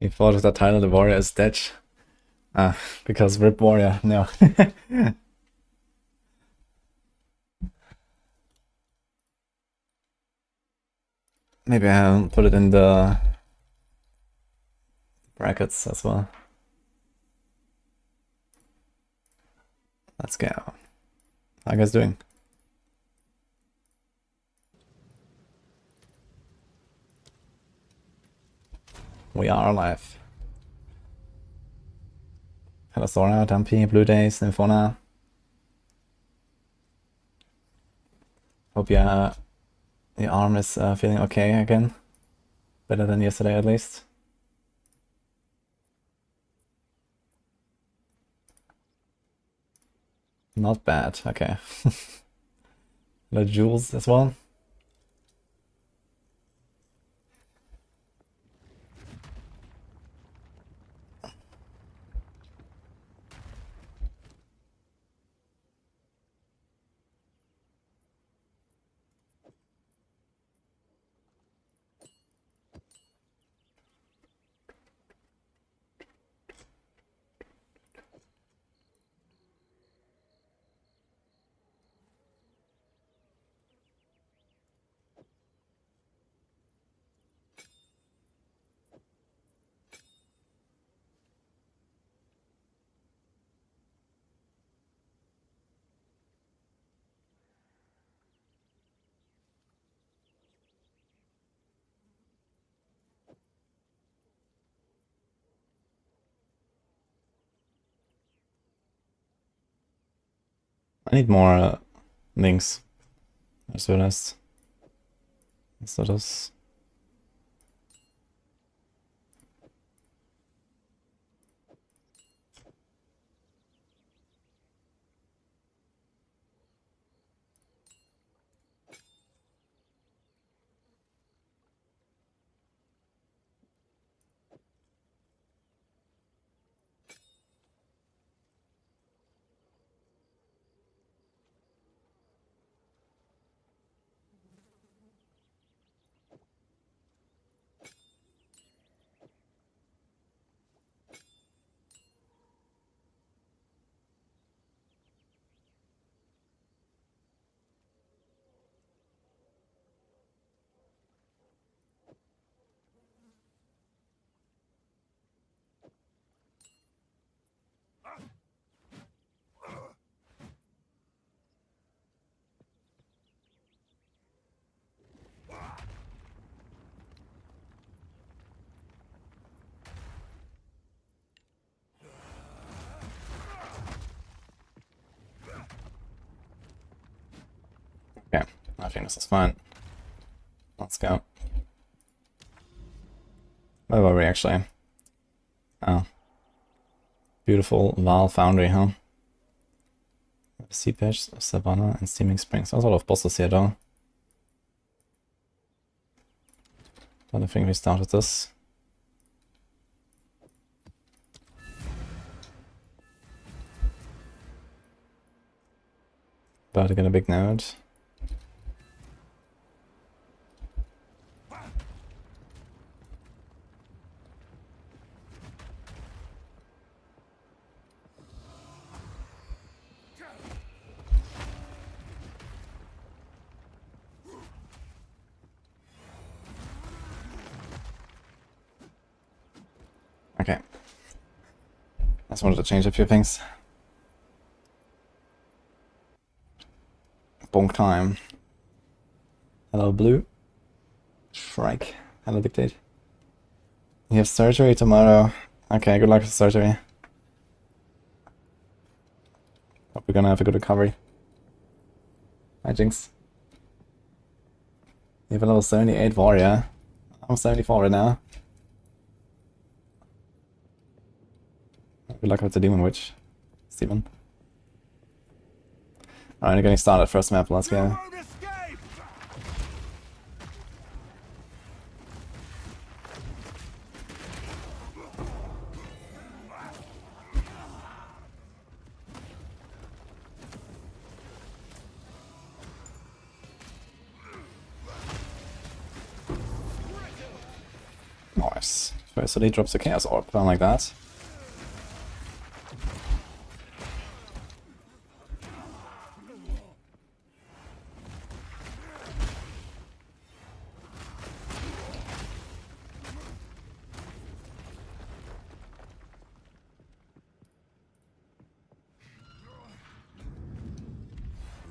He thought of the title, the warrior is dead. Ah, because Rip Warrior, no. Maybe I'll put it in the brackets as well. Let's go. How are you guys doing? We are alive. Hello Sora, Dumpy, Blue Days, Nymphona. Hope your arm is feeling okay again. Better than yesterday at least. Not bad, okay. Hello Jules as well. I need more links. I just realized. So das. Okay, I think this is fine. Let's go. Where were we actually? Oh. Beautiful Vaal Foundry, huh? Sea Patch, Savannah, and Steaming Springs. There's a lot of bosses here though. But I think we start with this. About to get a big node. Okay. I just wanted to change a few things. Bonk time. Hello, Blue. Shrike. Hello, Dictate. You have surgery tomorrow. Okay, good luck with surgery. Hope we're gonna have a good recovery. Hi, Jinx. You have a level 78 warrior. I'm 74 right now. Good luck with the Demon Witch, Steven. Alright, we're getting started. First map, let's go. Nice. First, so he drops a Chaos Orb down like that.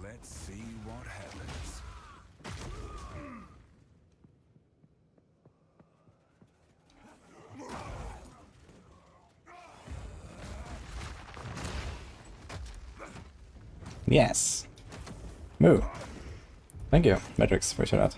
Let's see what happens. Yes. Moo. Thank you, Matrix, appreciate that.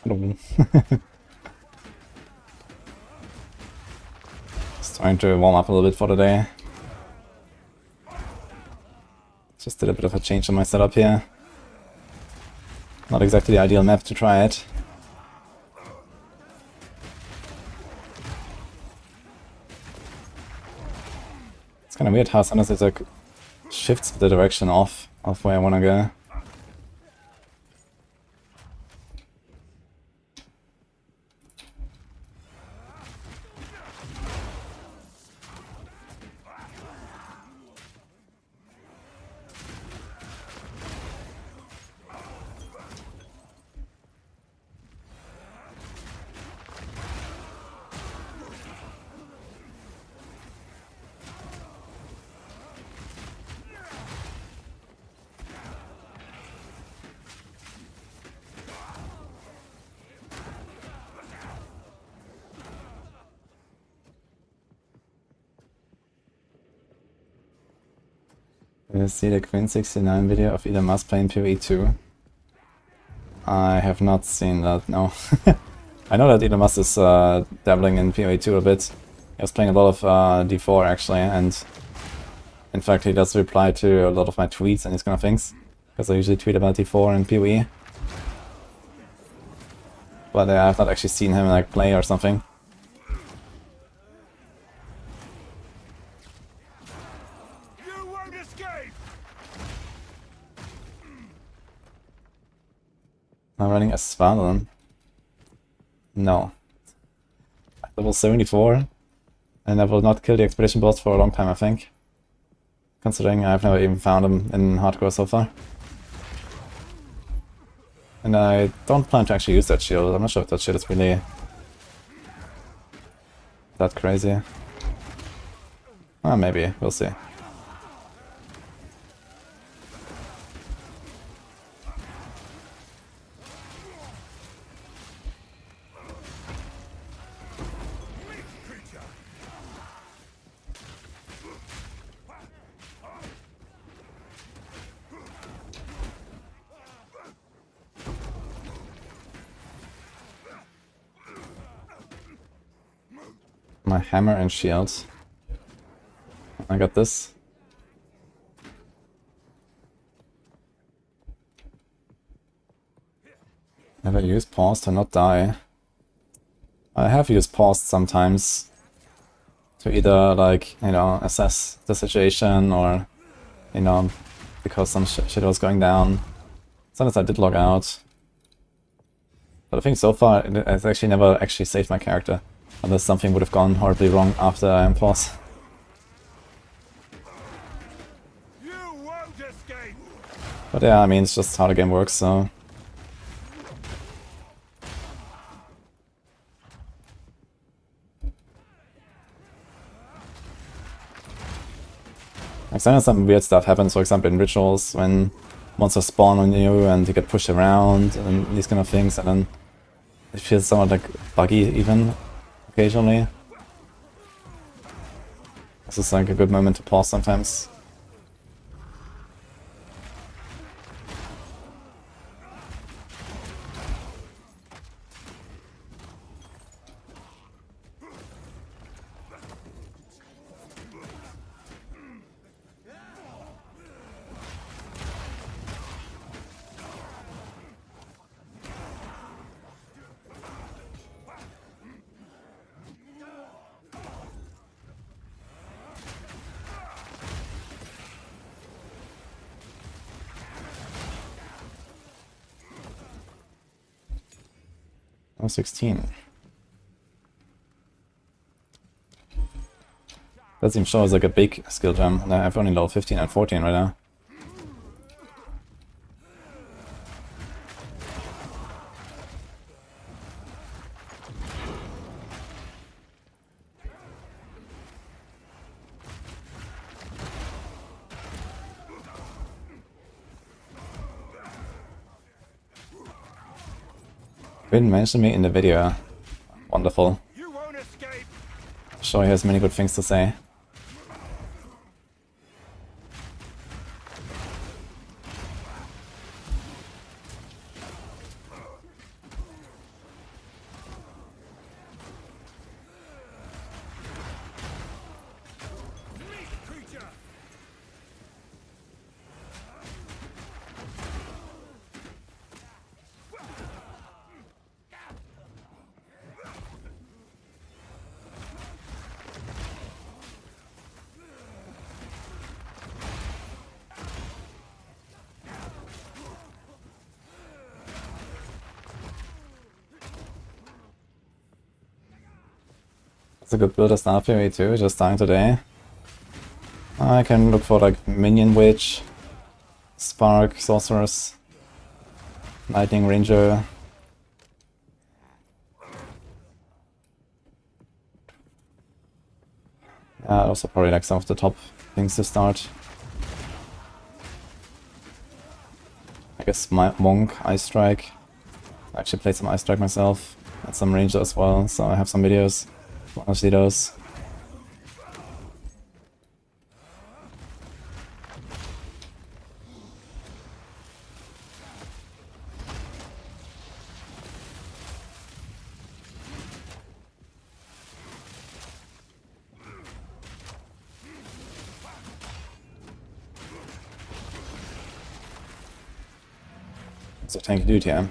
Hello. Just trying to warm up a little bit for the day. Just did a bit of a change in my setup here. Not exactly the ideal map to try it. It's kind of weird how sometimes it like shifts the direction of where I want to go. You see the Queen 69 video of Elon Musk playing PoE 2? I have not seen that, no. I know that Elon Musk is dabbling in PoE 2 a bit. He was playing a lot of D4 actually, and in fact he does reply to a lot of my tweets and these kind of things, because I usually tweet about D4 and PoE. But I've not actually seen him like play or something. Am I running a Svalon? No. Level 74, and I will not kill the expedition boss for a long time, I think. Considering I've never even found him in hardcore so far. And I don't plan to actually use that shield. I'm not sure if that shield is really that crazy. Maybe. We'll see. My hammer and shield. I got this. Have I used pause to not die? I have used pause sometimes to either, like, you know, assess the situation or, you know, because some shit was going down. Sometimes I did log out. But I think so far it's actually never actually saved my character. Unless something would have gone horribly wrong after I pause. But yeah, I mean, it's just how the game works, so... Like, sometimes some weird stuff happens, for example in rituals, when monsters spawn on you and you get pushed around and these kind of things, and then it feels somewhat like buggy even, occasionally. This is like a good moment to pause sometimes. Oh, 16. That seems sure is like a big skill jump, and I have only level 15 and 14 right now. Didn't mention me in the video. Wonderful. You won't escape. Sure, he has many good things to say. Creature. It's a good build to start PvE too, just starting today. I can look for like Minion Witch, Spark, Sorceress, Lightning Ranger. Also probably like some of the top things to start. I guess my Monk, Ice Strike. I actually played some Ice Strike myself, and some Ranger as well, so I have some videos. Want to see those? It's a tanky dude here.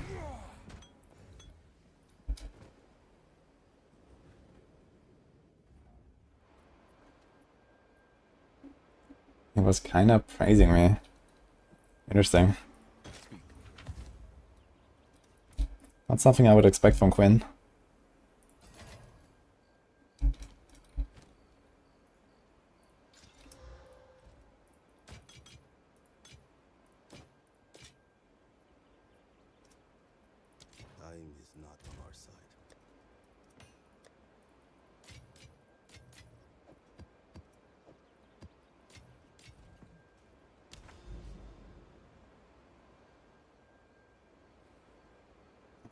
He was kind of praising me. Interesting. Not something I would expect from Quinn. Time is not on our side.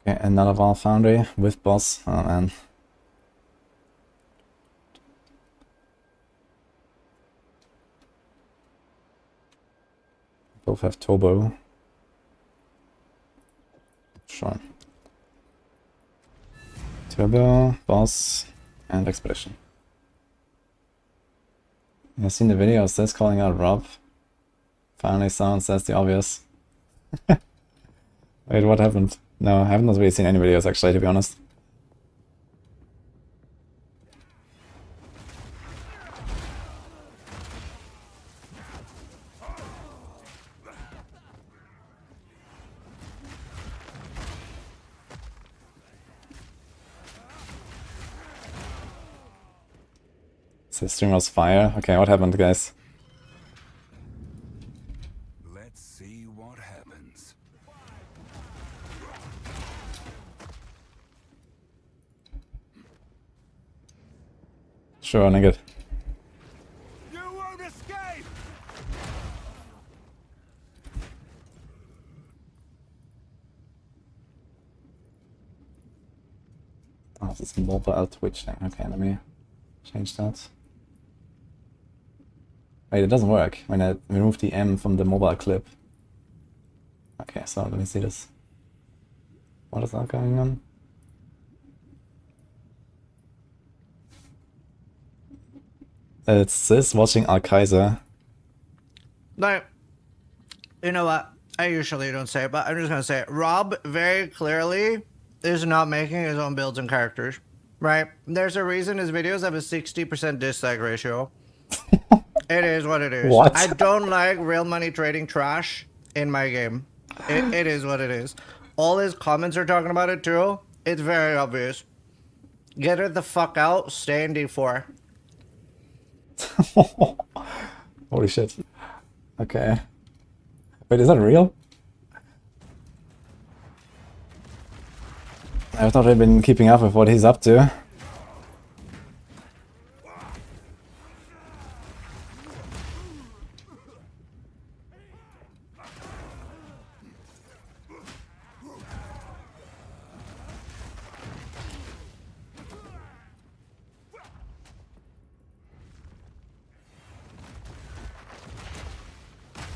Okay, another Vaal Foundry with boss. Oh man. Both have turbo. Sure. Turbo, boss, and expedition. You've seen the video of this calling out Rob. Finally someone says the obvious. Wait, what happened? No, I haven't really seen any videos actually, to be honest. So stream was fire. Okay, what happened, guys? Let's see what happens. Sure, nigga. You won't escape. Oh, this is mobile Twitch thing. Okay, let me change that. Wait, it doesn't work when I remove the M from the mobile clip. Okay, so let me see this. What is that going on? It's this watching Al-Kaiser. No, you know what? I usually don't say it, but I'm just gonna say it. Rob very clearly is not making his own builds and characters, right? There's a reason his videos have a 60% dislike ratio. It is what it is. What? I don't like real money trading trash in my game. It is what it is. All his comments are talking about it too. It's very obvious. Get her the fuck out, stay in D4. Holy shit. Okay. Wait, is that real? I've not really been keeping up with what he's up to.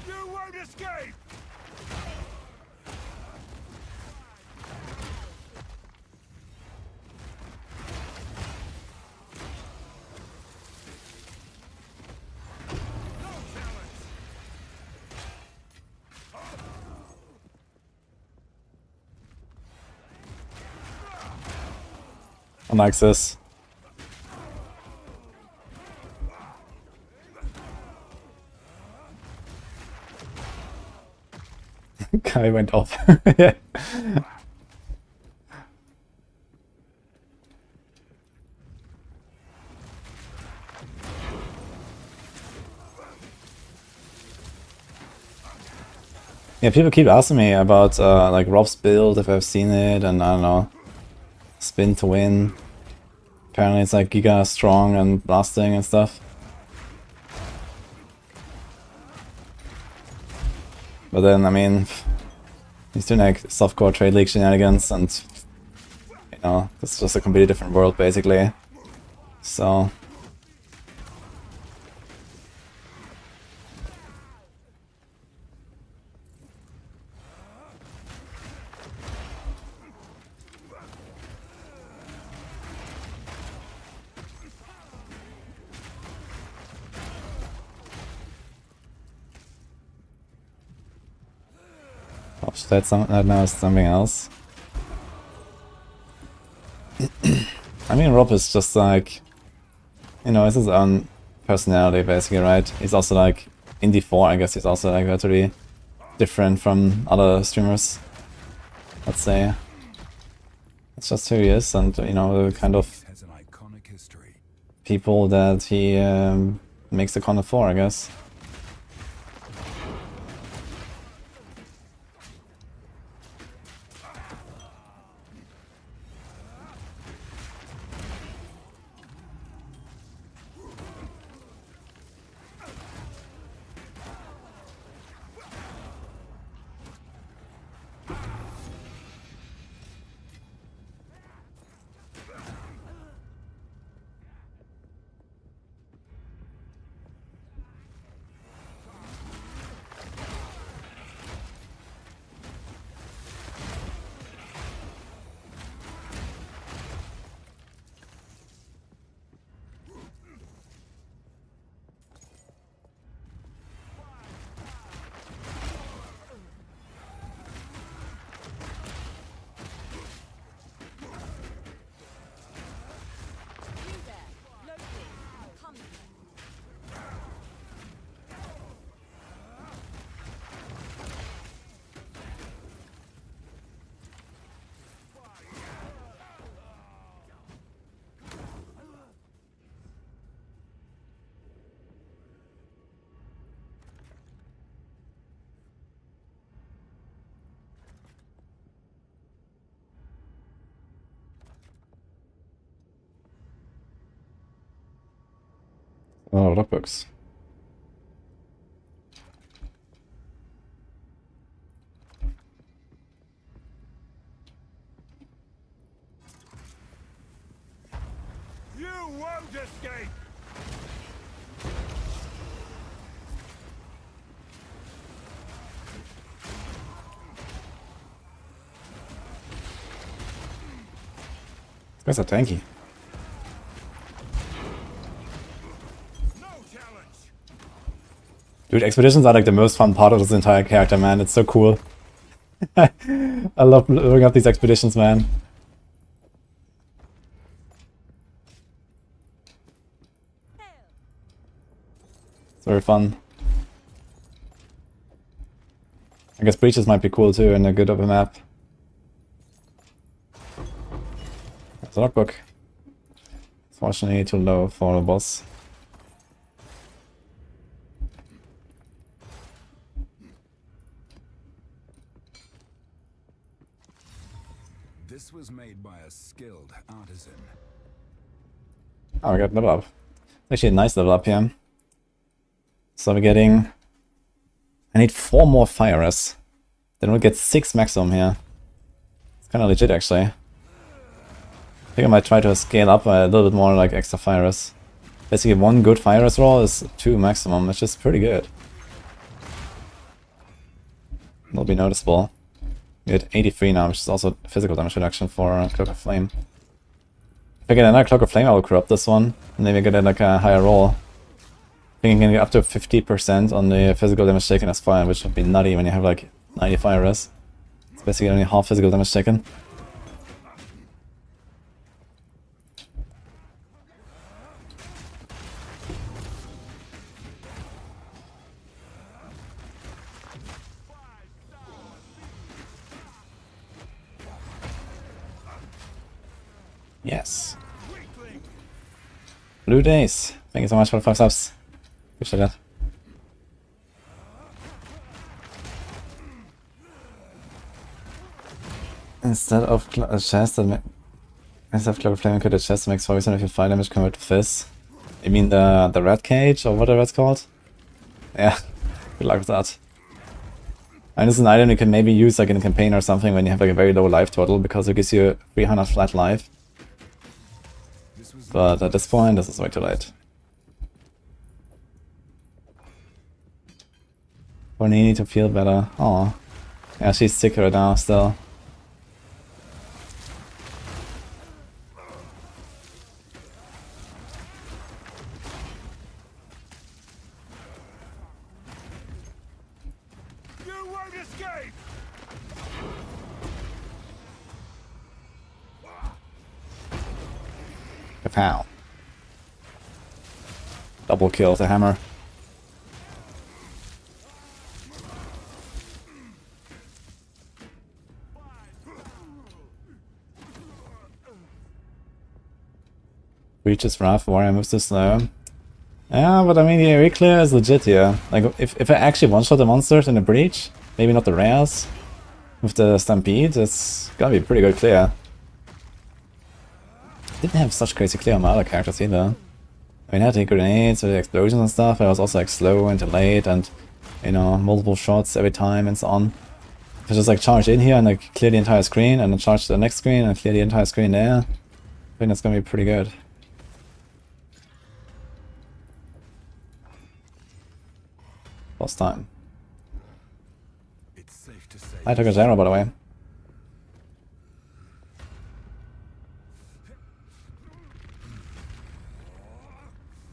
You won't escape! I like this. Guy went off. Yeah. Yeah, people keep asking me about like Rob's build, if I've seen it, and I don't know, spin to win. Apparently it's like giga strong and blasting and stuff. But then, I mean, he's doing like softcore trade league shenanigans, and you know, it's just a completely different world basically. So oh, should that now is something else. I mean, Rob is just like, you know, it's his own personality basically, right? He's also like in D4, I guess he's also like totally different from other streamers, let's say. It's just who he is, and you know, the kind of Has an iconic history. people that he makes the content for, I guess. Oh, that books. You won't escape! These guys are tanky. Dude, expeditions are like the most fun part of this entire character, man. It's so cool. I love blowing up these expeditions, man. It's very fun. I guess breaches might be cool too and a good of a map. The logbook. Fortunately too low for the boss. This was made by a skilled artisan. Oh, we got level up. Actually a nice level up here. So we're getting... I need 4 more fires. Then we'll get 6 maximum here. It's kinda legit actually. I think I might try to scale up a little bit more like extra fires. Basically 1 good fire roll is 2 maximum, which is pretty good. It'll be noticeable. We get 83 now, which is also physical damage reduction for Cloak of Flame. If I get another Cloak of Flame, I will corrupt this one, and maybe get like a higher roll. I think I can get up to 50% on the physical damage taken as fire, which would be nutty when you have like 90 fire res. It's basically only half physical damage taken. Yes. Blue Days. Thank you so much for the 5 subs. Appreciate that. Instead of a chest that instead of Cloak of Flame, could a chest that makes 4% of your fire damage convert to Fizz? You mean the red cage or whatever it's called? Yeah. Good luck with that. And it's an item you can maybe use like in a campaign or something when you have like a very low life total because it gives you 300 flat life. But at this point, this is way too late. For Nini to feel better. Oh, yeah, she's sick right now still. You won't escape! Kapow. Double kill with the hammer. Breach is rough, warrior moves too slow. Yeah, but I mean the area clear is legit here. Like if I actually one-shot the monsters in the breach, maybe not the rares, with the stampede, it's gonna be pretty good clear. Didn't have such crazy clear on my other characters either. I mean I had the grenades with the explosions and stuff, but I was also like slow and delayed and you know, multiple shots every time and so on. If I just like charge in here and like clear the entire screen and then charge to the next screen and clear the entire screen there, I think that's gonna be pretty good. Boss time. It's safe to say I took a Gyro by the way.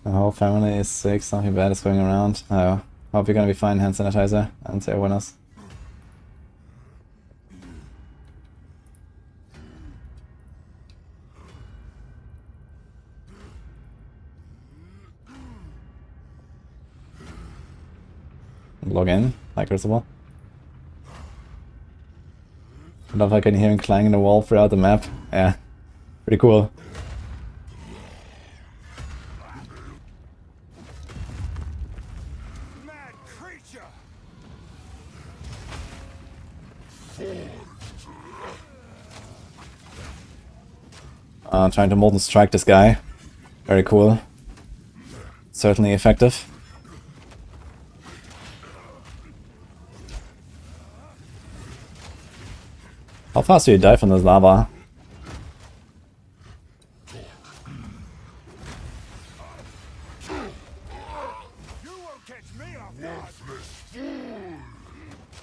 The whole family is sick, something bad is going around. Oh, hope you're gonna be fine, hand sanitizer, and to everyone else. Log in, like Crucible. I love how I can hear him clanging the wall throughout the map. Yeah, pretty cool. mad creature! Trying to Molten Strike this guy. Very cool. Certainly effective. How fast do you die from this lava? You won't catch me off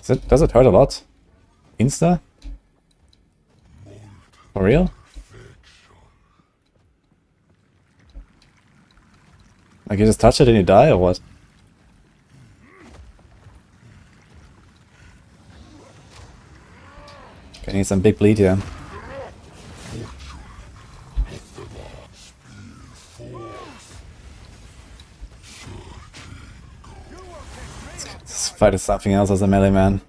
guard! Does it hurt a lot? Insta? For real? Like you just touch it and you die or what? Okay, need some big bleed here. This fight is something else as a melee man.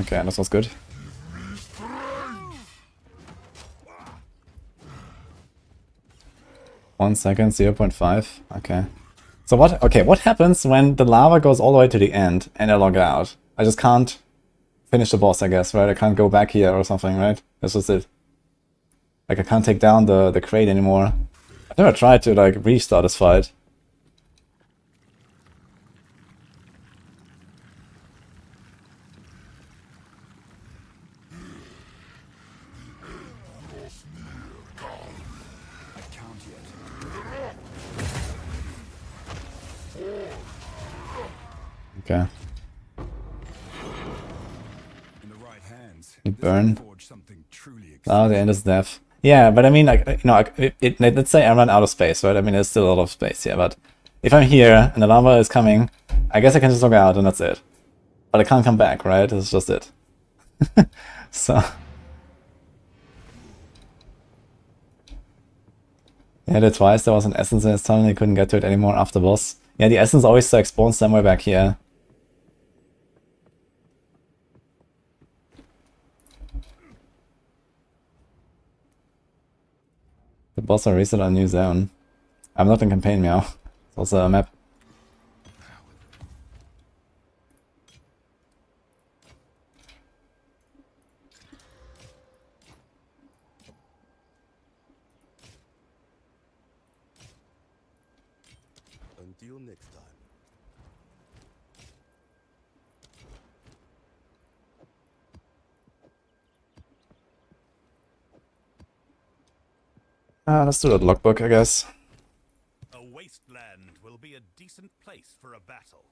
Okay, this was good. One second, 0.5. Okay. So what? Okay, what happens when the lava goes all the way to the end and I log out? I just can't finish the boss, I guess, right? I can't go back here or something, right? That's just it. Like, I can't take down the crate anymore. I've never tried to, like, restart this fight. Okay. In the right hands, You this burn. can forge something truly Oh, the end is death. Yeah, but I mean, like, you know, let's say I run out of space, right? I mean, there's still a lot of space here, but if I'm here and the lava is coming, I guess I can just log out and that's it. But I can't come back, right? That's just it. So... Yeah, that's twice there was an essence in his tunnel and he couldn't get to it anymore after boss. Yeah, the essence always like spawns somewhere back here. The boss will reset a new zone. I'm not in campaign meow. It's also a map. Until next time. Let's do that logbook, I guess. A wasteland will be a decent place for a battle.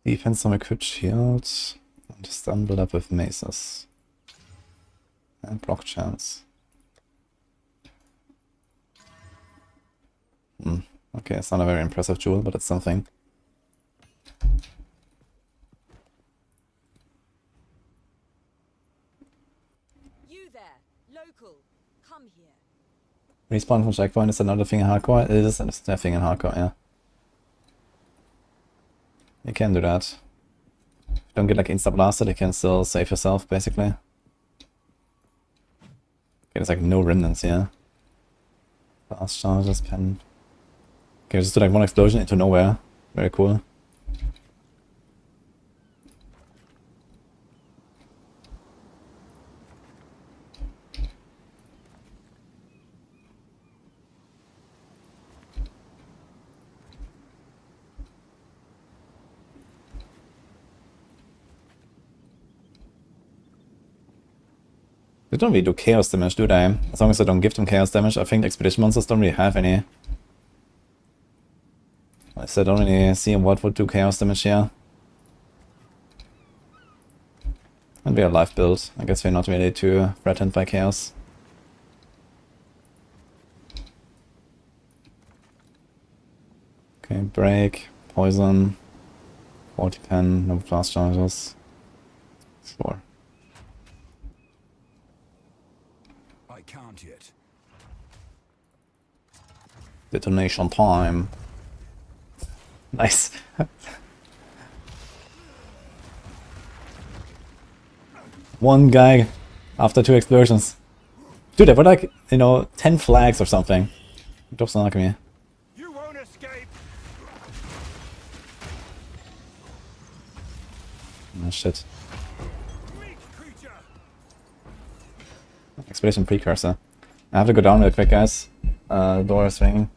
Defense on equipped shields. And stun build up with maces. And block chance. Okay, it's not a very impressive jewel, but it's something. You there, local, come here. Respawn from checkpoint is another thing in hardcore. It is a thing in hardcore, yeah. You can do that. If you don't get like insta blasted, you can still save yourself basically. Okay, there's like no remnants here. Fast charges, pen. Okay, just do like one explosion into nowhere. Very cool. They don't really do chaos damage, do they? As long as I don't give them chaos damage, I think expedition monsters don't really have any. I don't really see what would do chaos damage here. And we are life build. I guess we're not really too threatened by chaos. Okay, break, poison, 40 pen, no blast charges. Sure. I can't yet. Detonation time. Nice. One guy after 2 explosions. Dude, there were like, you know, 10 flags or something. Drops on alchemy. You won't escape! Oh shit. Weak creature! Expedition precursor. I have to go down real quick, guys. The door is ringing.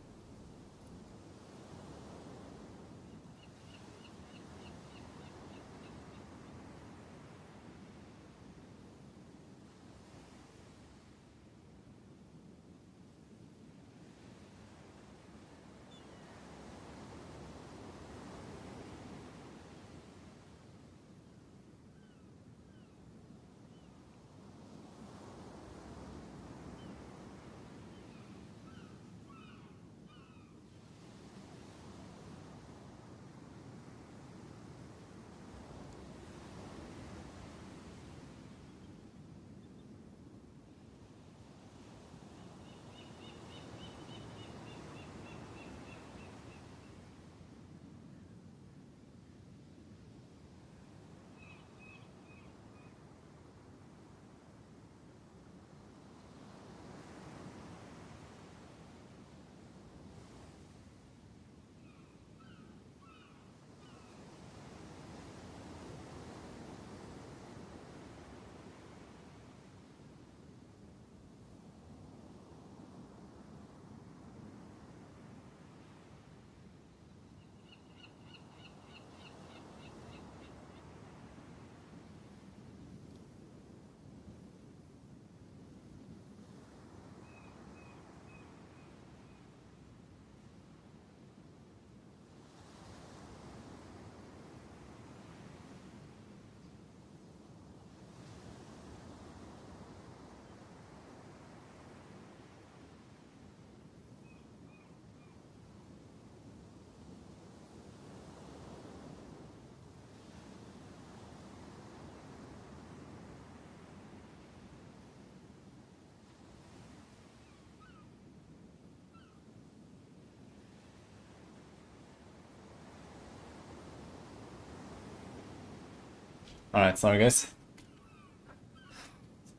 Alright, sorry guys.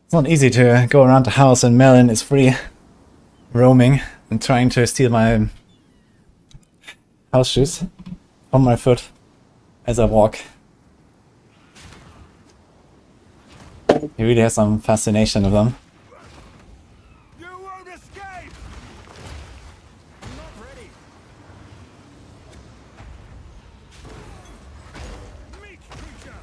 It's not easy to go around the house when Melon is free roaming and trying to steal my house shoes from my foot as I walk. He really has some fascination with them. You won't escape! I'm not ready. Meat creature!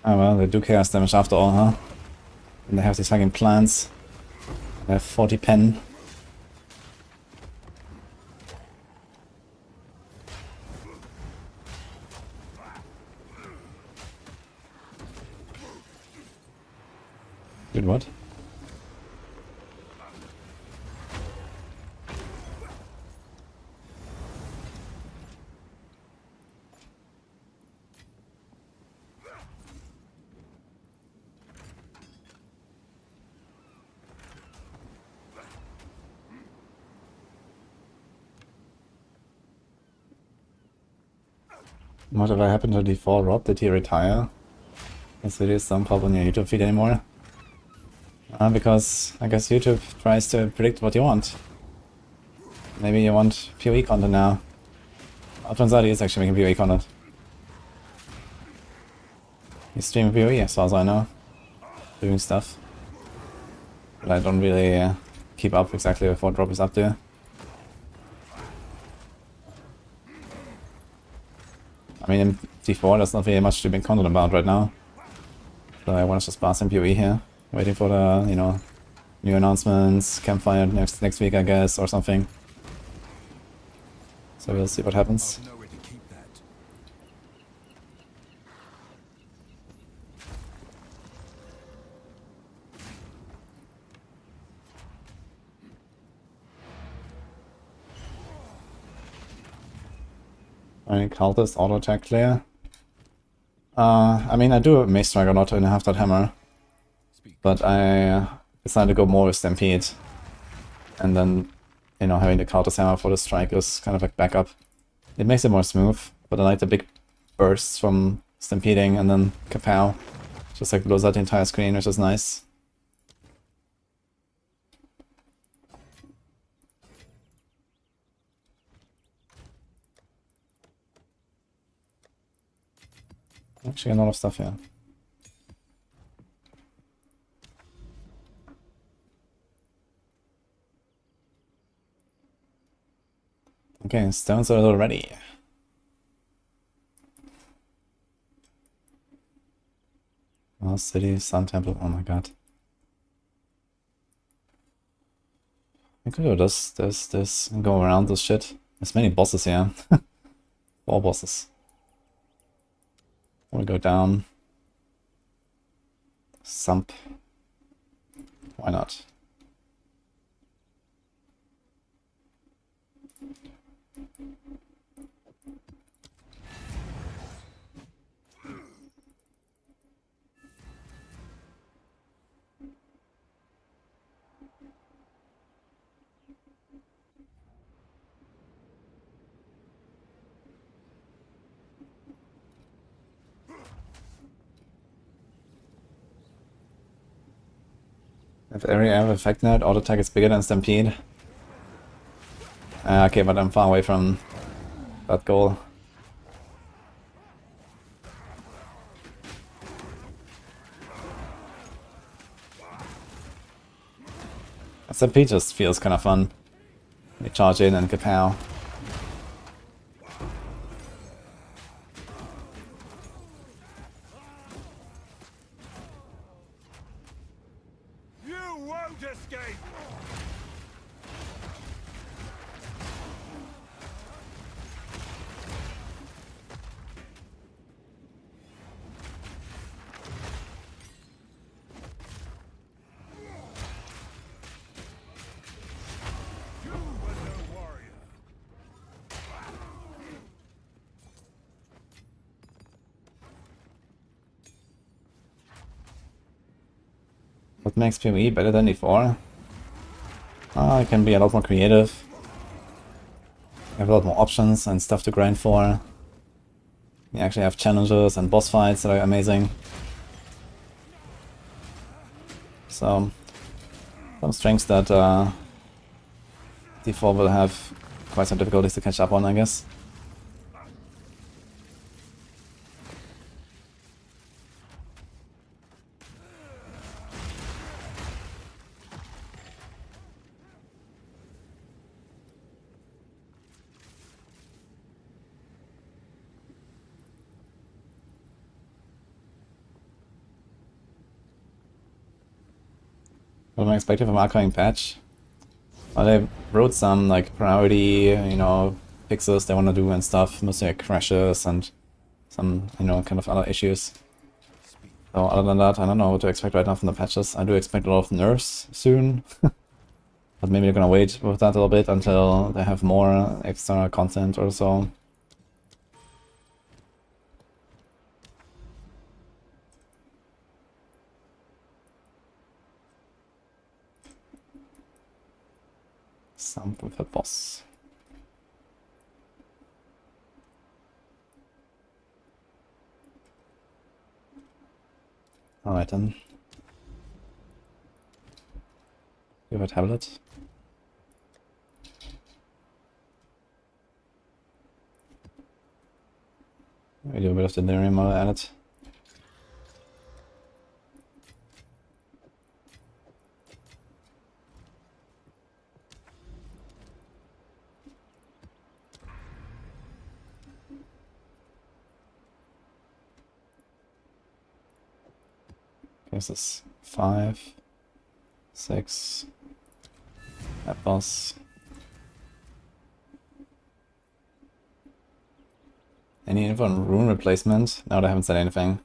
Oh well, they do chaos damage after all, huh? And they have these fucking plants. They have 40 pen. Dude, what? Whatever happened to the fall Rob? Did he retire? This video is not pop on your YouTube feed anymore. Because I guess YouTube tries to predict what you want. Maybe you want PoE content now. It turns out he is actually making PoE content. He's streaming PoE as far as I know. Doing stuff. But I don't really keep up exactly with what Rob is up to. I mean, in D4 there's not really much to be content about right now. So I want to just pass in PoE here. Waiting for the, you know, new announcements, campfire next week I guess, or something. So we'll see what happens. Know where to keep that. Alright, cultist, auto attack clear. I mean, I do Mace Strike a lot and I have that hammer. But I decided to go more with Stampede. And then, you know, having the cultist hammer for the strike is kind of like backup. It makes it more smooth, but I like the big bursts from Stampeding and then kapow. Just like blows out the entire screen, which is nice. Actually, a lot of stuff here. Okay, stones are already. Lost City, Sun Temple, oh my god. I could do this, and go around this shit. There's many bosses here. 4 bosses. We'll go down. Sump. Why not? If every area effect net, auto attack is bigger than Stampede. Okay, but I'm far away from that goal. Stampede just feels kind of fun. You charge in and kapow. What makes PvE better than before? It can be a lot more creative. You have a lot more options and stuff to grind for. You actually have challenges and boss fights that are amazing. So, some strengths that D4 will have quite some difficulties to catch up on, I guess. What am I expecting from upcoming patch? Well, they wrote some like priority, fixes they want to do and stuff, mostly like crashes and some, kind of other issues. So other than that, I don't know what to expect right now from the patches. I do expect a lot of nerfs soon. But maybe they're gonna wait with that a little bit until they have more extra content or so. Some with a boss. Alright then. Give a tablet. We do a bit of delirium while at it. This is 5, 6. That boss. Any info on rune replacement? No, they haven't said anything.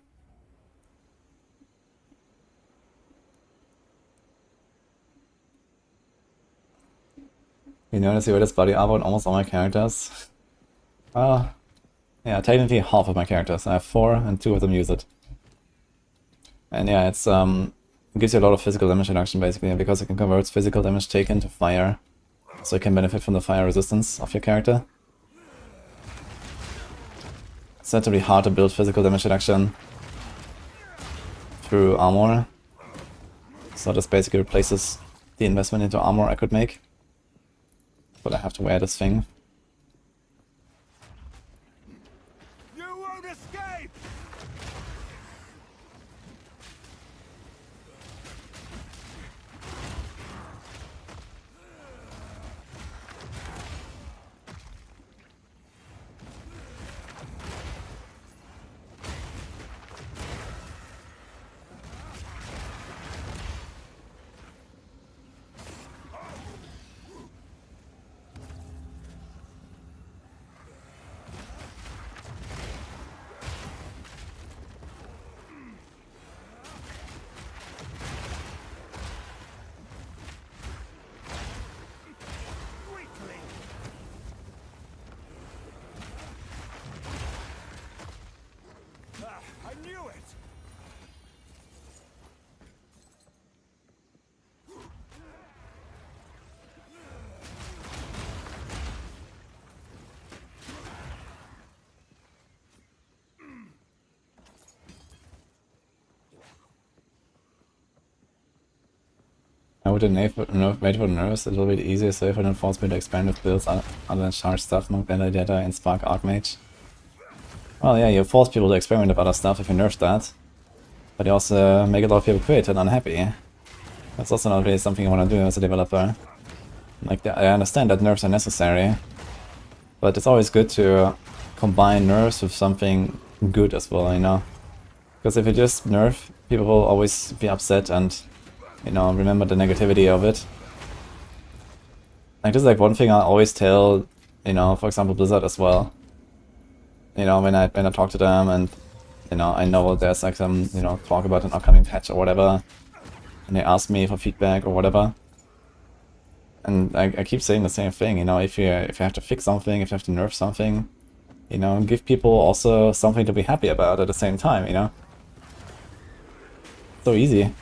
You notice here this body armor on almost all my characters? Yeah, technically half of my characters. I have 4 and 2 of them use it. And yeah, it gives you a lot of physical damage reduction basically, because it can convert physical damage taken to fire. So you can benefit from the fire resistance of your character. It's not really hard to build physical damage reduction through armor. So this basically replaces the investment into armor I could make. But I have to wear this thing. You won't escape! I knew it! I would wait for the nerfs a little bit easier, so if I don't force me to expand with builds other than charge stuff, Monk, Vendetta, and Spark Archmage. Well, yeah, you force people to experiment with other stuff if you nerf that. But you also make a lot of people quit and unhappy. That's also not really something you want to do as a developer. Like, I understand that nerfs are necessary, but it's always good to combine nerfs with something good as well, Because if you just nerf, people will always be upset and, remember the negativity of it. Like, this is like one thing I always tell, for example, Blizzard as well. When I talk to them and, I know there's like some, talk about an upcoming patch or whatever, and they ask me for feedback or whatever. And I keep saying the same thing, if you have to fix something, if you have to nerf something, give people also something to be happy about at the same time, So easy.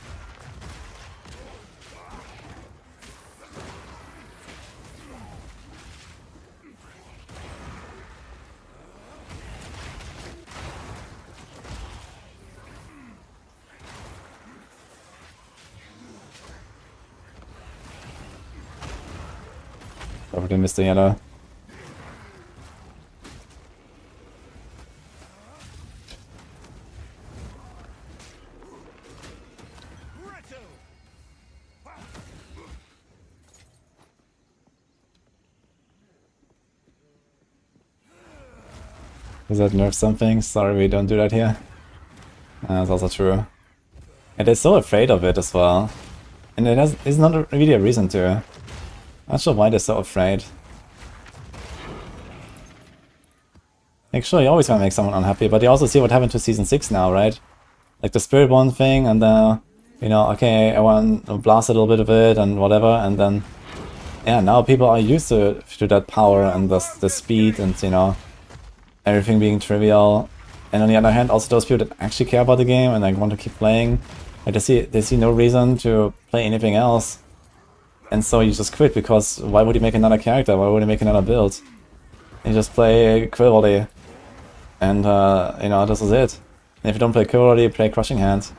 Probably missed the yellow. Does that nerf something? Sorry, we don't do that here. That's also true. And they're so afraid of it as well. And it's not really a reason to. I'm not sure why they're so afraid. Like, sure, you always want to make someone unhappy, but you also see what happened to Season 6 now, right? Like the Spiritborn thing, and then, you know, okay, everyone blasted a little bit of it and whatever, and then, yeah, now people are used to that power and the speed and, you know, everything being trivial. And on the other hand, also those people that actually care about the game and like want to keep playing, like they see no reason to play anything else. And so you just quit, because why would you make another character? Why would you make another build? You just play Quill Volley. And, you know, this is it. And if you don't play Quill Volley, play Crushing Hand.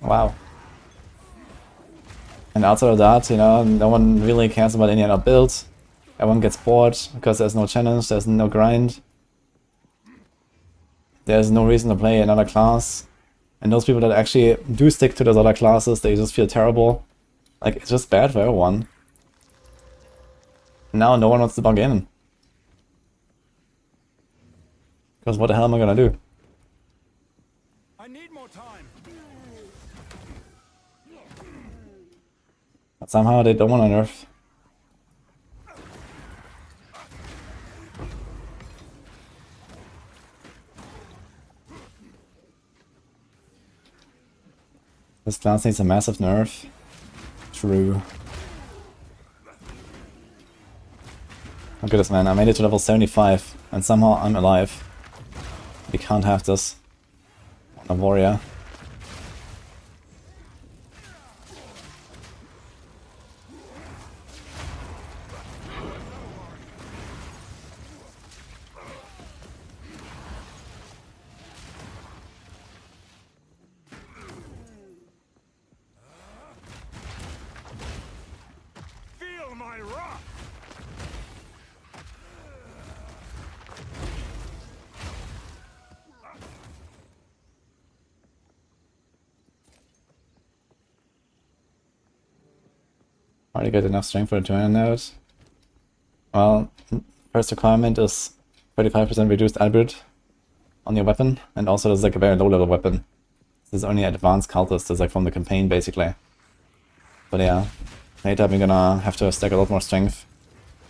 Wow. And outside of that, you know, no one really cares about any other build. Everyone gets bored because there's no challenge, there's no grind. There's no reason to play another class. And those people that actually do stick to those other classes, they just feel terrible. Like, it's just bad for everyone. Now no one wants to log in. Because what the hell am I gonna do? I need more time. But somehow they don't want to nerf. This class needs a massive nerf. True. Look at this, man. I made it to level 75 and somehow I'm alive. We can't have this on a warrior. Feel my wrath. Already get enough strength for the turn node. Well, first requirement is 35% reduced attribute on your weapon, and also this is like a very low level weapon. This is only advanced cultist, it's like from the campaign basically. But yeah, later we're gonna have to stack a lot more strength.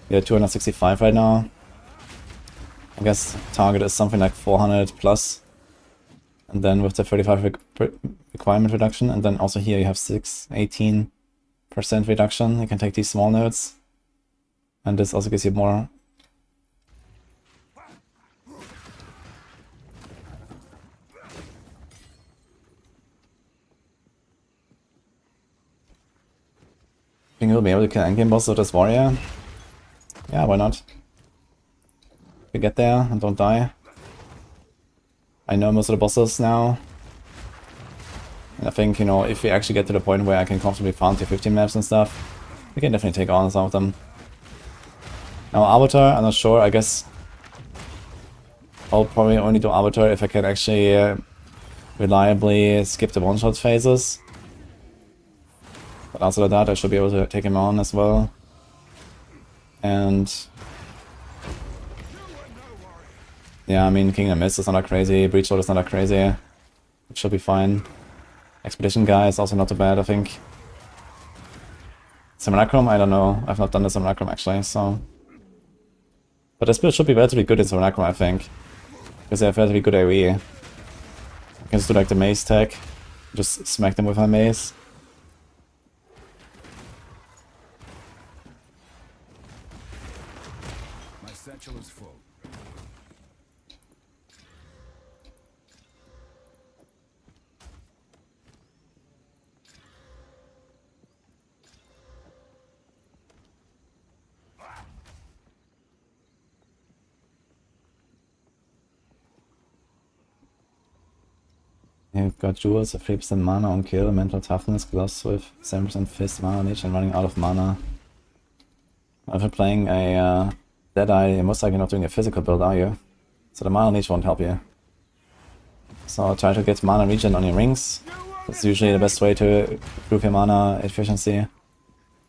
We're at 265 right now. I guess target is something like 400 plus. And then with the 35 requirement reduction, and then also here you have 18% reduction. You can take these small nodes. And this also gives you more. I think we'll be able to kill endgame boss with this warrior. Yeah, why not? We get there and don't die. I know most of the bosses now. And I think, you know, if we actually get to the point where I can comfortably farm to 15 maps and stuff, we can definitely take on some of them. Now Arbiter, I'm not sure, I guess I'll probably only do Arbiter if I can actually reliably skip the one-shot phases. But outside of that, I should be able to take him on as well. And yeah, I mean, Kingdom Mist is not that crazy, Breach Lord is not that crazy. It should be fine. Expedition Guy is also not too bad, I think. Simulacrum, I don't know. I've not done the Simulacrum actually, so. But this build should be relatively good in Simulacrum, I think. Because they have relatively good AoE. I can just do like the mace tech. Just smack them with my mace. My satchel is full. You've got jewels of 3% mana on kill, mental toughness, gloves with 7% fist mana each, and running out of mana. If you're playing a Deadeye, you're most likely not doing a physical build, are you? So the mana leech won't help you. So try to get mana regen on your rings. That's usually the best way to improve your mana efficiency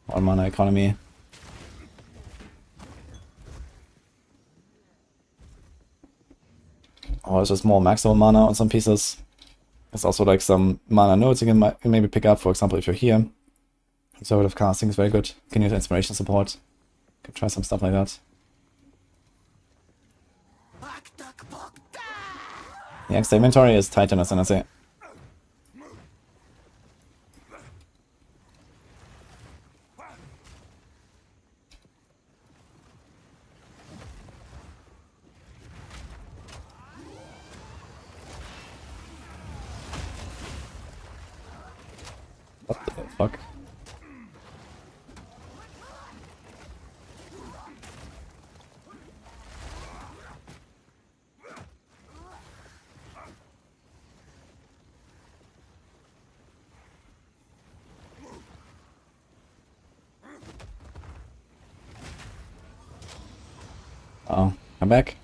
or mana economy. Or it's just more Maxroll mana on some pieces. There's also like some mana nodes you can maybe pick up, for example, if you're here. Conservative casting is very good. You can use inspiration support. You can try some stuff like that. The extra inventory is Titanus, and I say. What the fuck? Oh, come back.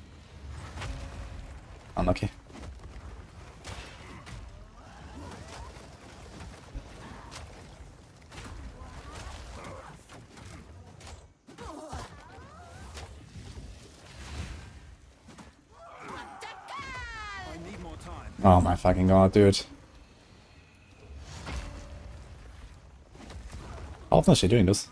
Unlucky. Oh my fucking god, dude. How often is she doing this?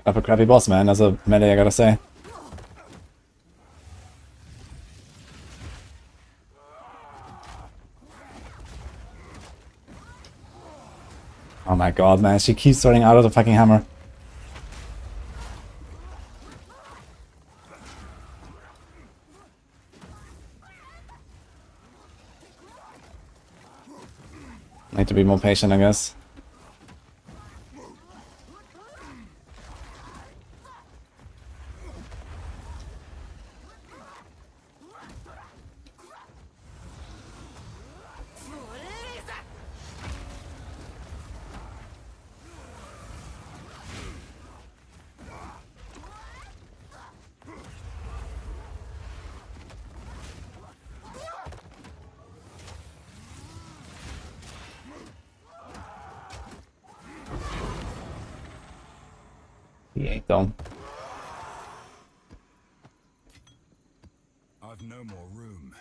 Up a crappy boss, man, as a melee, I gotta say. Oh my god, man, she keeps throwing out of the fucking hammer. Need to be more patient, I guess. He ain't dumb. I've no more room.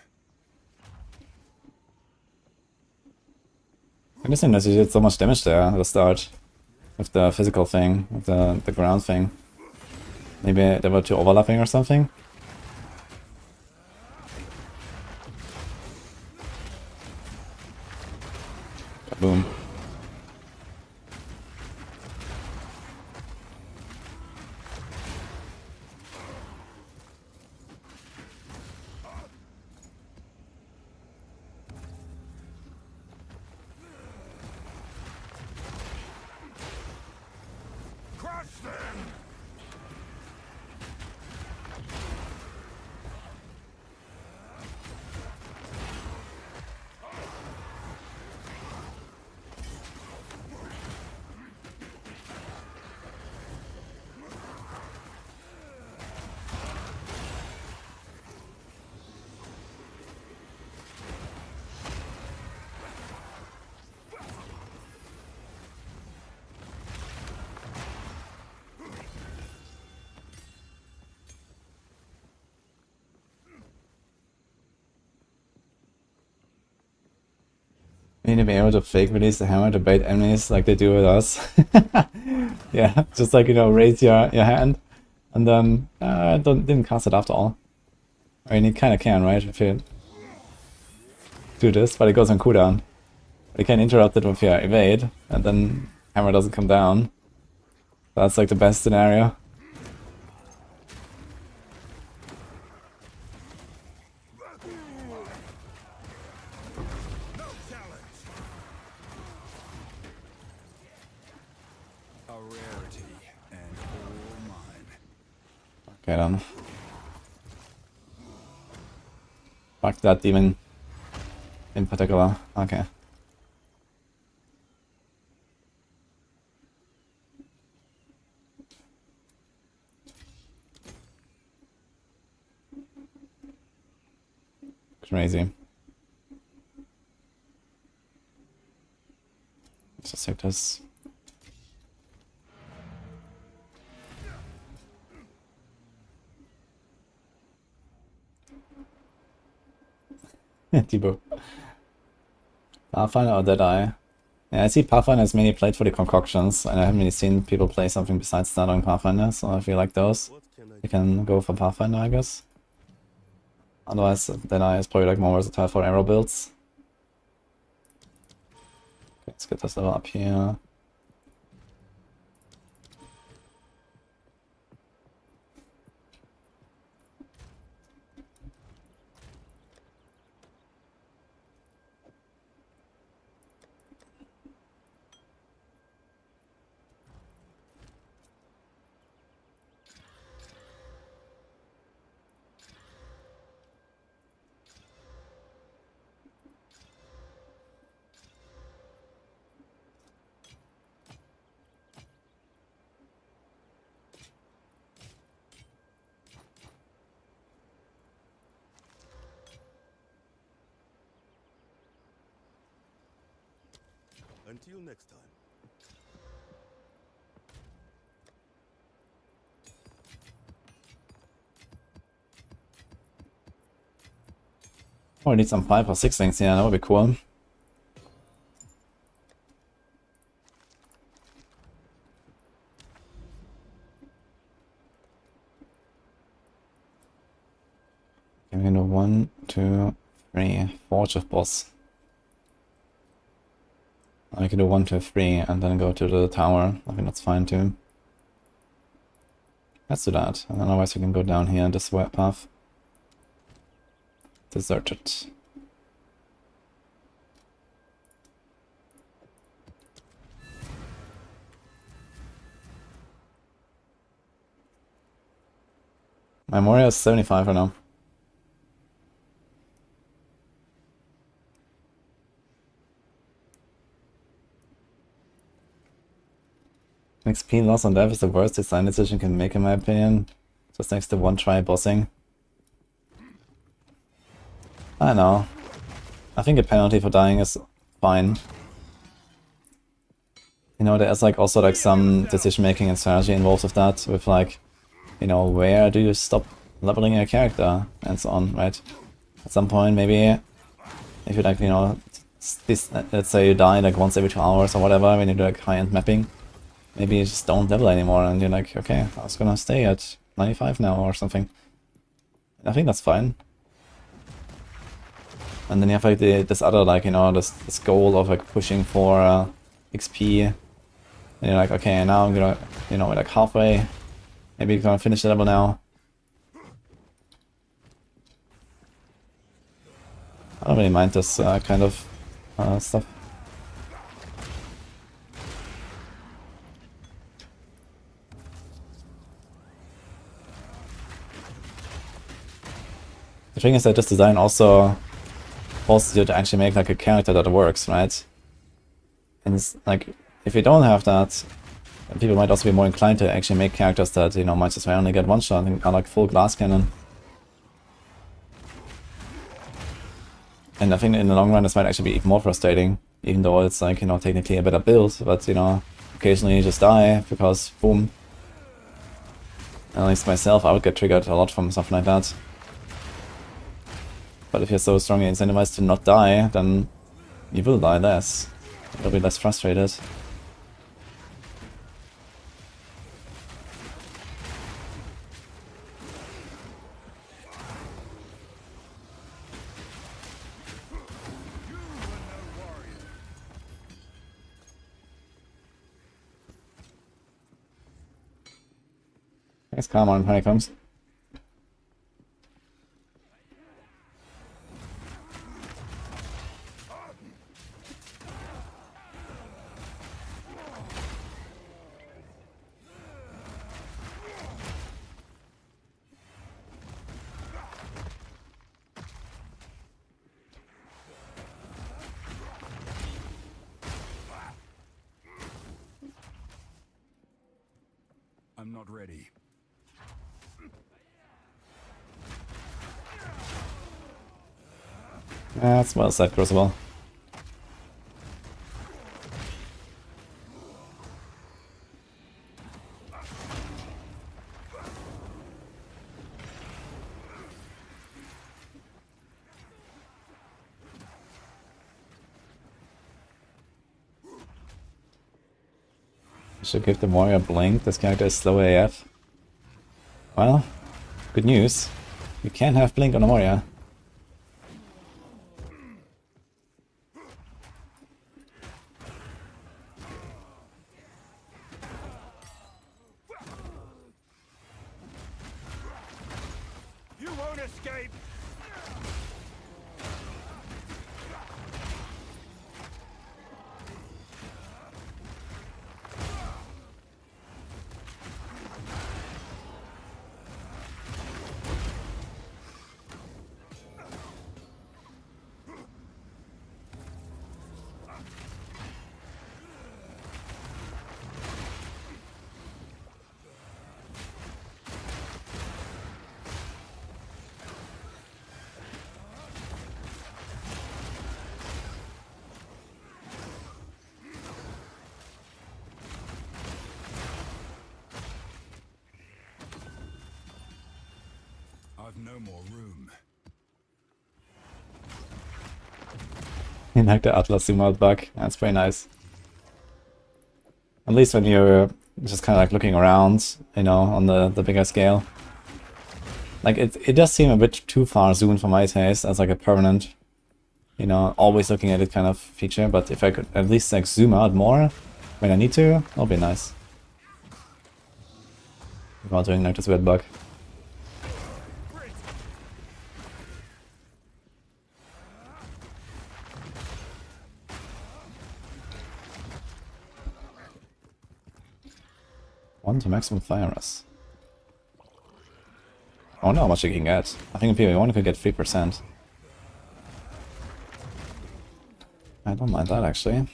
Interesting that she did so much damage there at the start. With the physical thing, with the ground thing. Maybe they were too overlapping or something? Kaboom. You need to be able to fake release the hammer to bait enemies like they do with us. Yeah, just like, you know, raise your hand and then didn't cast it after all. I mean, you kind of can, right? If you do this, but it goes on cooldown. You can interrupt it with your evade, and then hammer doesn't come down. That's like the best scenario. A rarity and all mine. Okay then. Fuck that demon in particular. Okay. Crazy. Let's just take this. Debo. Pathfinder or Deadeye? Yeah, I see Pathfinder is mainly played for the concoctions, and I haven't really seen people play something besides that on Pathfinder, so if you like those, you can go for Pathfinder, I guess. Otherwise, Deadeye is probably like more versatile for arrow builds. Okay, let's get this level up here. Until next time. Oh, I need some 5 or 6 things, yeah, that would be cool. Okay, we can do 1, 2, 3, Forge of Boss. I can do 1, 2, 3 and then go to the tower. I think that's fine too. Let's do that. And then otherwise we can go down here this way path. Deserted. My Moria is 75 right now. XP loss on death is the worst design decision you can make in my opinion. Just next to one try bossing. I know. I think a penalty for dying is fine. You know, there's like also like some decision making and strategy involved with that, with like, you know, where do you stop leveling your character and so on, right? At some point maybe, if you like, you know, let's say you die like once every 2 hours or whatever when you do like high-end mapping, maybe you just don't level anymore and you're like, okay, I was gonna stay at 95 now or something. I think that's fine. And then you have like this other, like, you know, this goal of like pushing for XP. And you're like, okay, now I'm gonna, you know, we're like halfway. Maybe you're gonna finish the level now. I don't really mind this kind of stuff. The thing is that this design also forces you to actually make like a character that works, right? And it's like, if you don't have that, people might also be more inclined to actually make characters that, you know, might just only get one shot and are like full glass cannon. And I think in the long run this might actually be even more frustrating, even though it's like, you know, technically a better build, but, you know, occasionally you just die because boom. At least myself, I would get triggered a lot from something like that. But if you're so strongly incentivized to not die, then You will die less. You'll be less frustrated. Thanks, come on, honeycombs. I'm not ready. That's well said, Crucible. Should give the warrior blink. This character is slow AF. Well, good news. You can have blink on a warrior. You won't escape! I've no more room. You like the Atlas zoom out bug. That's pretty nice. At least when you're just kind of like looking around, you know, on the bigger scale. Like it does seem a bit too far zoomed for my taste as like a permanent, you know, always looking at it kind of feature. But if I could at least like zoom out more when I need to, that'll be nice. Without doing like this weird bug. One to maximum fire us. I wonder how much you can get. I think in PvP1 could get 3%. I don't mind that actually.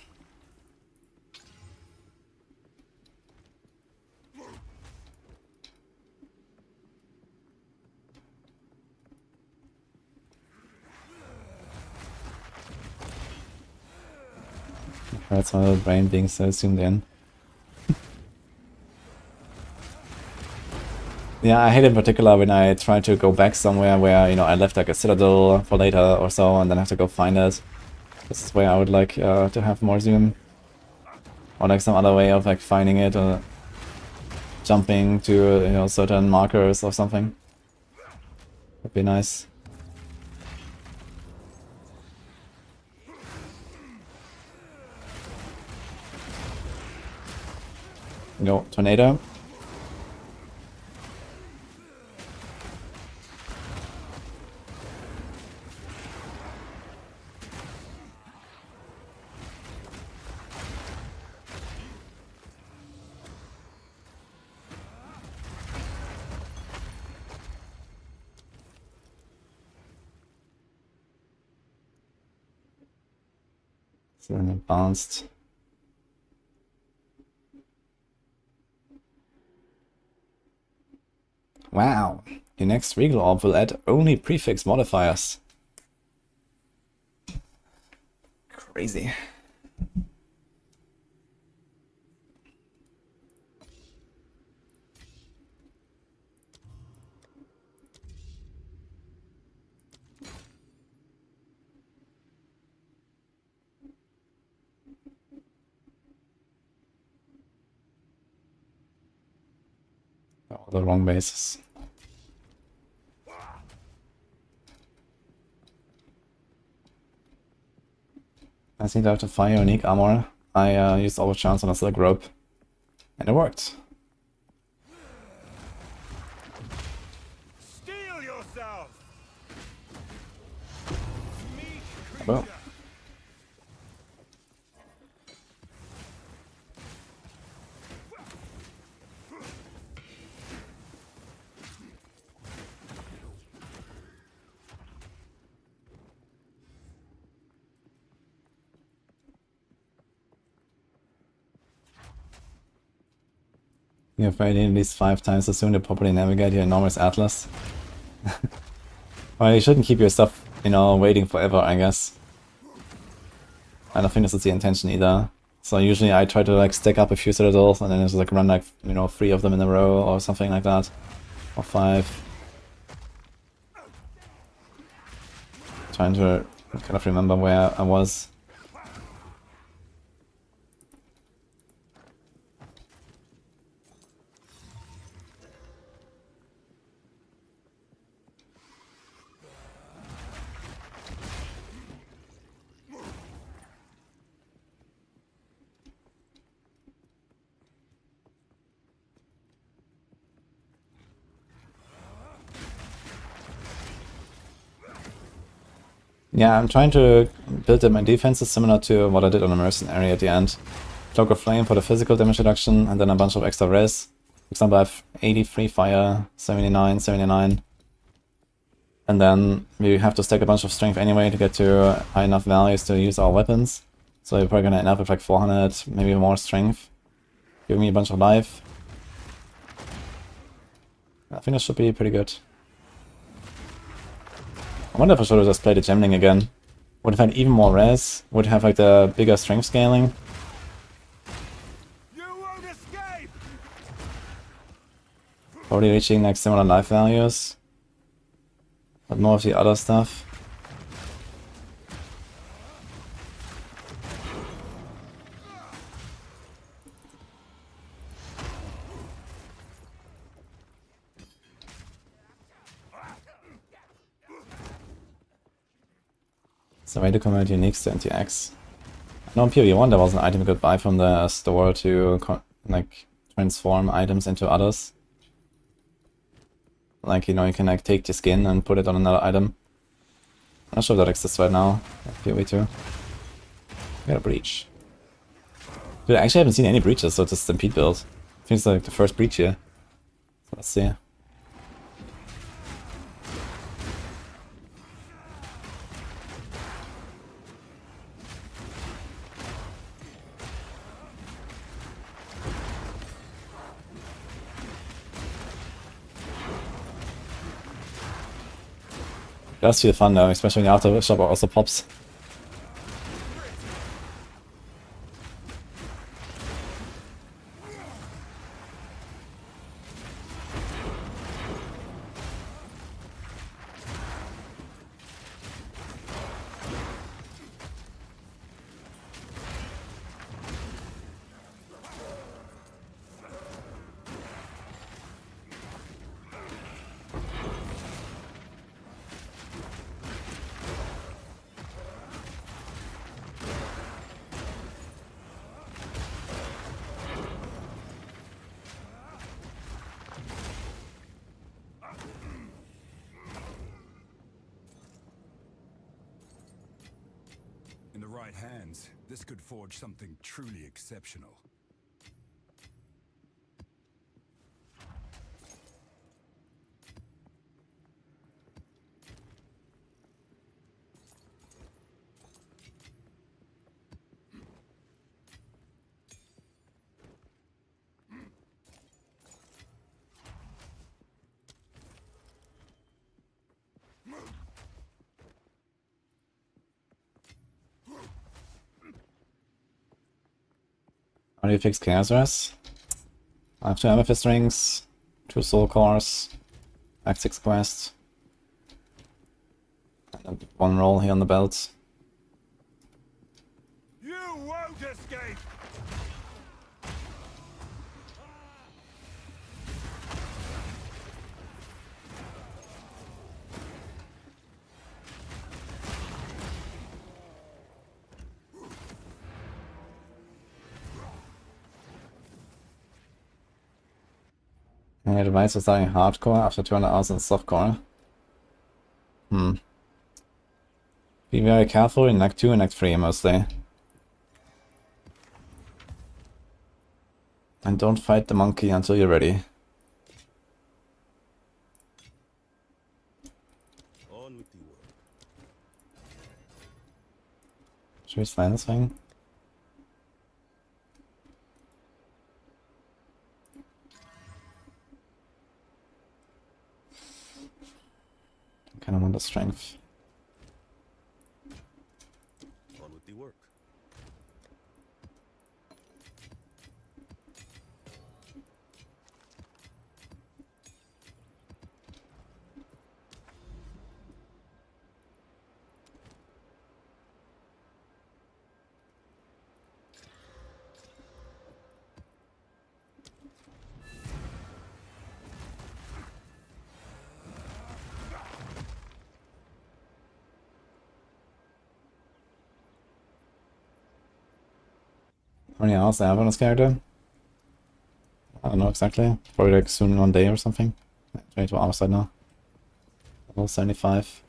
That's my brain being so zoomed in. Yeah, I hate in particular when I try to go back somewhere where, you know, I left like a citadel for later or so and then have to go find it. This is where I would like to have more zoom. Or like some other way of like finding it or jumping to, you know, certain markers or something. Would be nice. Go, tornado. So an advanced. Wow, your next Regal Orb will add only prefix modifiers. Crazy. All the wrong bases. I seem to have to fire unique armor. I used overchance on a silk rope. And it worked. Steel yourself! Well. You're fighting at least 5 times as soon to properly navigate your enormous atlas. Well, you shouldn't keep your stuff, you know, waiting forever, I guess. I don't think this is the intention either. So usually I try to like stack up a few citadels and then just like run like, you know, 3 of them in a row or something like that. Or 5. Trying to kind of remember where I was. Yeah, I'm trying to build up my defenses similar to what I did on a mercenary at the end. Cloak of Flame for the physical damage reduction, and then a bunch of extra res. For example, I have 83 fire, 79, 79. And then we have to stack a bunch of strength anyway to get to high enough values to use our weapons. So we're probably gonna end up with like 400, maybe more strength. Giving me a bunch of life. I think this should be pretty good. I wonder if I should have just played the Gemling again. Would have had even more res, would have like the bigger strength scaling. You won't escape! Probably reaching like similar life values. But more of the other stuff. So way to convert uniques to NTX. No, in PoE1 there was an item you could buy from the store to like transform items into others. Like, you know, you can like take the skin and put it on another item. I'm not sure if that exists right now at PoE2. We got a breach. Dude, I actually haven't seen any breaches, so it's a Stampede build. I think it's like the first breach here. So let's see. It does feel fun though, especially when the aftershock also pops. In the right hands, this could forge something truly exceptional. How do you fix Chaos Res? I have 2 Amethyst Rings, 2 Soul Cores, Act 6 Quest, and 1 roll here on the belt. You won't escape! Any advice for starting hardcore after 200 hours in softcore? Be very careful in Act 2 and Act 3 mostly. And don't fight the monkey until you're ready. On with the work. Should we slam this thing? I kinda want the strength. On with the work. How many hours do I have on this character? I don't know exactly. Probably like soon 1 day or something. 22 hours right now. Level 75.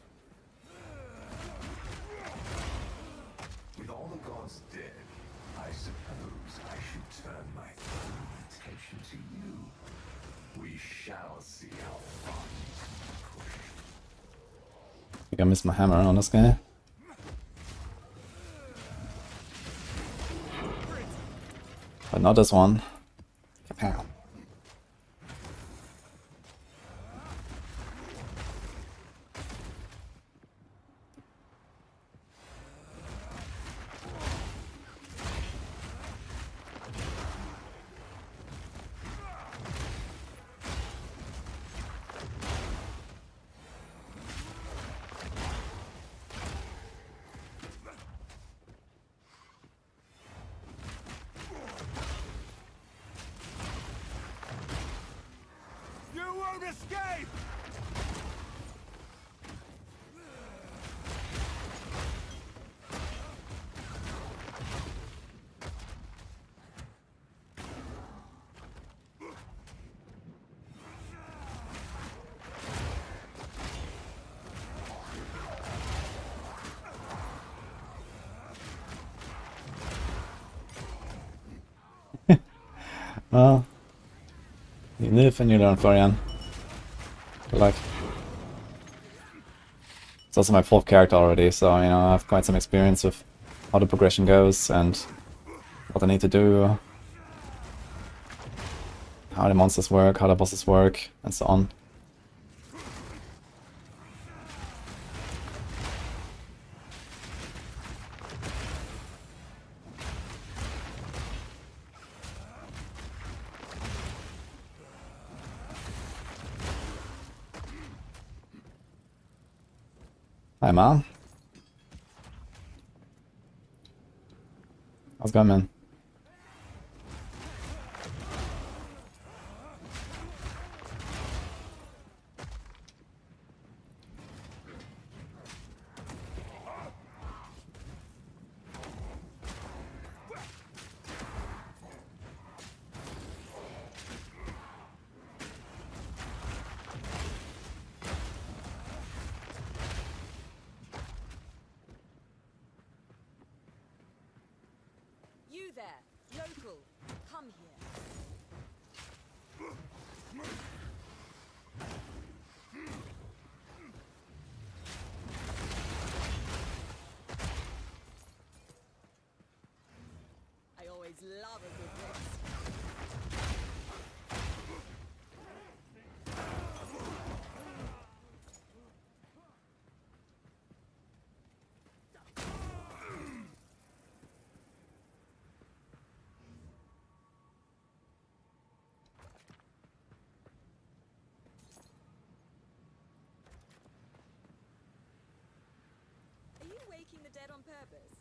With all the gods dead, I suppose I should turn my full attention to you. We shall see how far you can push. I think I missed my hammer on this guy. But not this one. Kapow. You won't escape! Well, you live and you learn, Florian. Good luck. It's also my 4th character already, so you know I have quite some experience with how the progression goes and what I need to do, how the monsters work, how the bosses work, and so on. Hi, Ma. How's it going, man? You there, local, come here. I always love a good race. Are you waking the dead on purpose?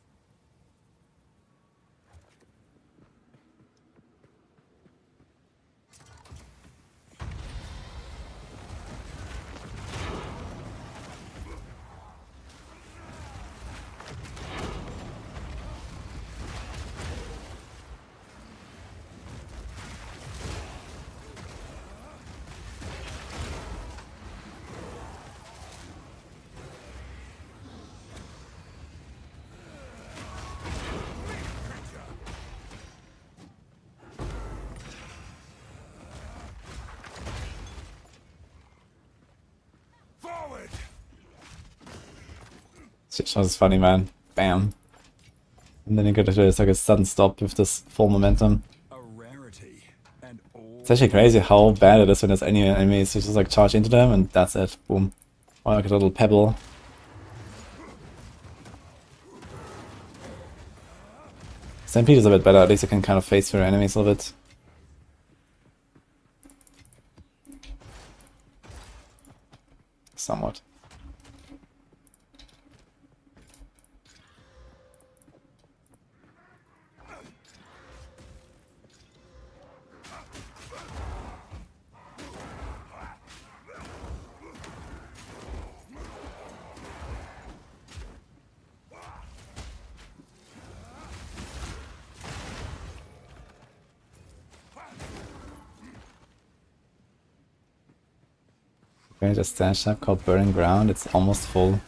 Shit was funny, man. Bam. And then you get to like a sudden stop with this full momentum. A rarity. And all It's actually crazy how bad it is when there's any enemies. You just like charge into them and that's it. Boom. Or like a little pebble. Stampede is a bit better, at least you can kind of face through enemies a little bit. Somewhat. Okay, just stash up called Burning Ground, it's almost full.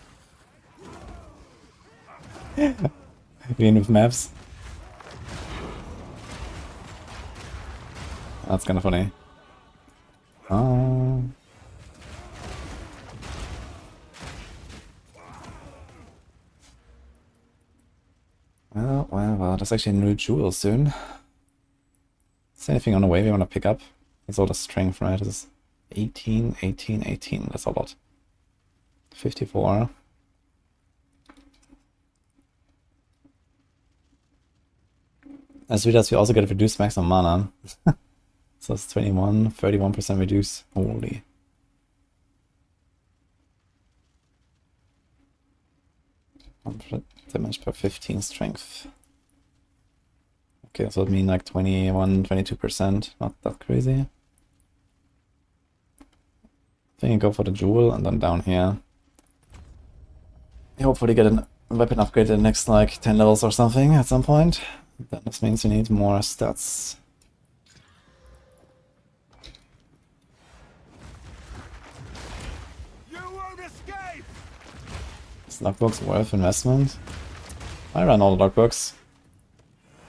Even with maps. That's kinda funny. Oh. Well, there's actually a new jewel soon. Is there anything on the way we want to pick up? It's all the strength, right? This is 18, 18, 18. That's a lot. 54. As we also get a reduced maximum mana. So it's 21, 31% reduce. Holy. Damage per 15 strength. Okay, so it means like 21, 22%. Not that crazy. I think I go for the jewel and then down here. Hopefully get a weapon upgrade in the next like 10 levels or something at some point. Then this means you need more stats. you won't escape. Is logbooks worth investment? I run all the logbooks.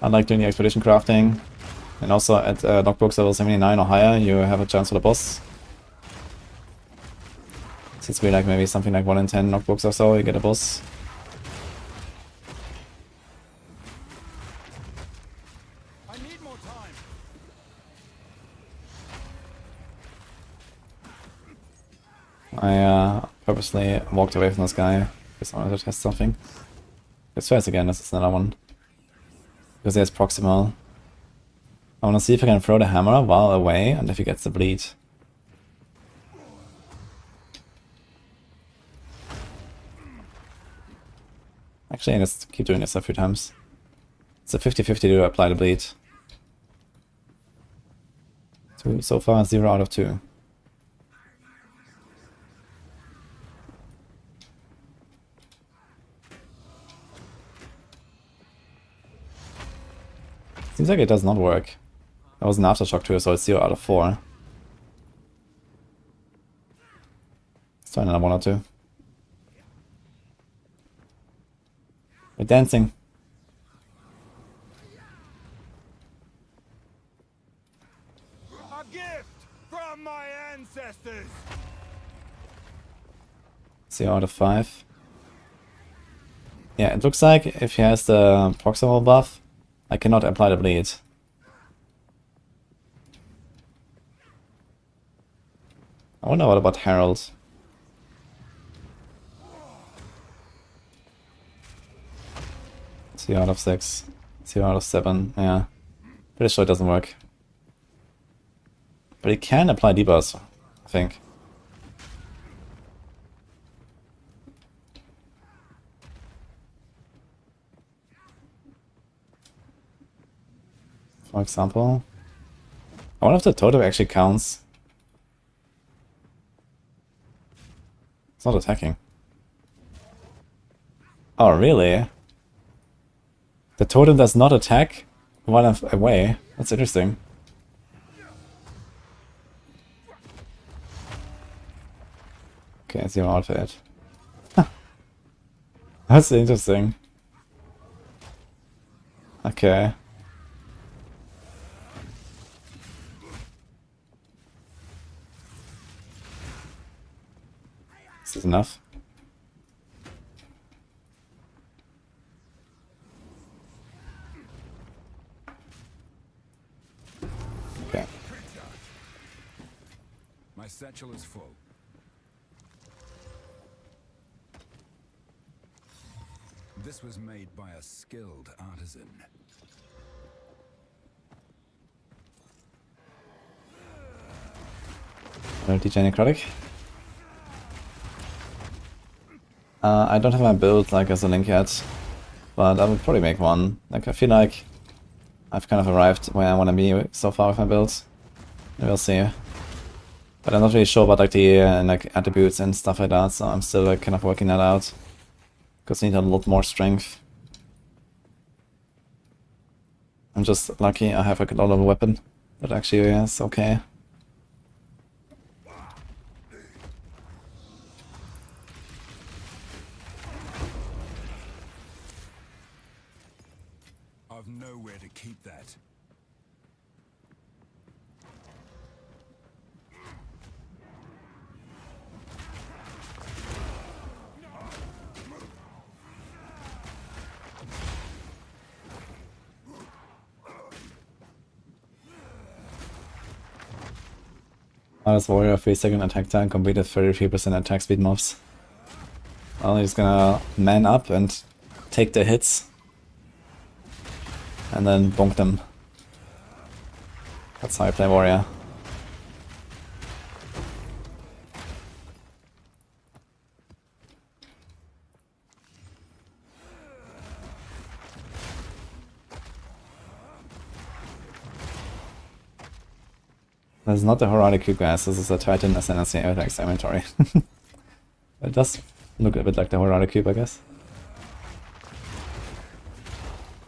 I like doing the expedition crafting. And also at logbooks level 79 or higher, you have a chance for the boss. Since we like maybe something like 1 in 10 logbooks or so, you get a boss. I need more time. I purposely walked away from this guy because I wanted to test something. Let's try this again, this is another one. Because he has proximal. I want to see if I can throw the hammer while away and if he gets the bleed. Actually, let's keep doing this a few times. It's a 50-50 to apply the bleed. So far, 0 out of 2. Seems like it does not work. That was an aftershock too, so it's 0 out of 4. Let's try another 1 or 2. We're dancing. A gift from my ancestors. 0 out of 5. Yeah, it looks like if he has the proximal buff, I cannot apply the bleed. I wonder what about Herald. Zero out of 6. 0 out of 7, yeah. Pretty sure it doesn't work. But it can apply debuffs, I think. For example. I wonder if the totem actually counts. It's not attacking. Oh, really? The totem does not attack while I'm away. That's interesting. Okay, 0 out of 8. That's interesting. Okay. This is enough. satchel is full. This was made by a skilled artisan. DJ Necrotic. I don't have my build like as a link yet, but I would probably make one. Like I feel like I've kind of arrived where I want to be so far with my builds. We'll see. But I'm not really sure about like the like attributes and stuff like that, so I'm still like kind of working that out. Because I need a lot more strength. I'm just lucky I have like a lot of weapon that actually is okay. I've nowhere to keep that. This warrior 3-second attack time completed 33% attack speed mobs. Well, he's gonna man up and take the hits. And then bonk them. That's how I play warrior. This is not the Horonic Cube, guys, this is a Titan Ascendancy Airtex inventory. It does look a bit like the Horonic Cube, I guess.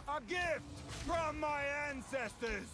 A gift from my ancestors!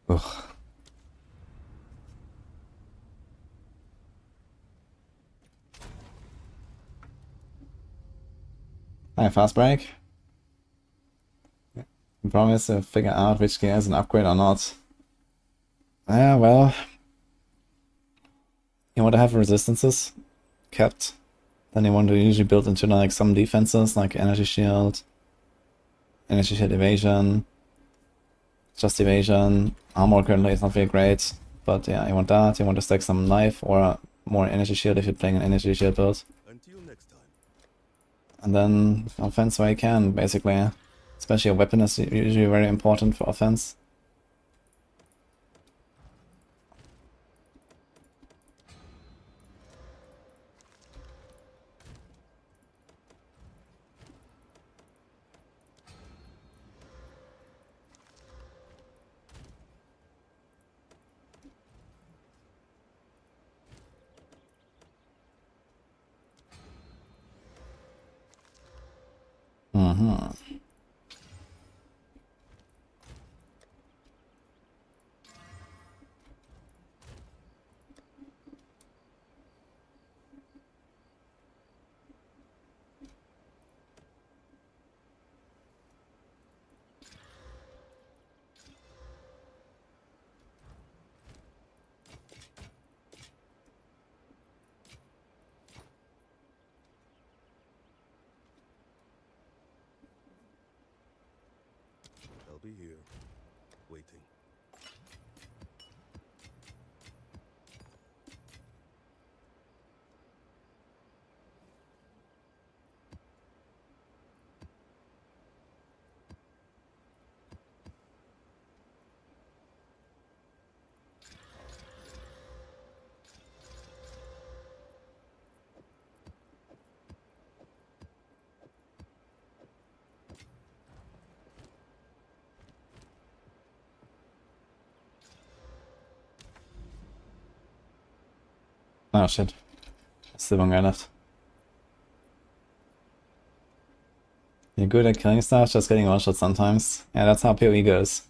Ugh. Hi, fast break. You promise to figure out which gear is an upgrade or not. Yeah, well, you want to have resistances kept. Then you want to usually build into like some defenses like energy shield evasion, just evasion. Armor currently is not very great, but yeah, you want that. You want to stack some life or more energy shield if you're playing an energy shield build. Until next time. And then offense where you can, basically. Especially a weapon is usually very important for offense. Mm-hmm. I'll be here, waiting. Oh shit. Still one guy left. You're good at killing stuff, just getting one shot sometimes. Yeah, that's how PoE goes.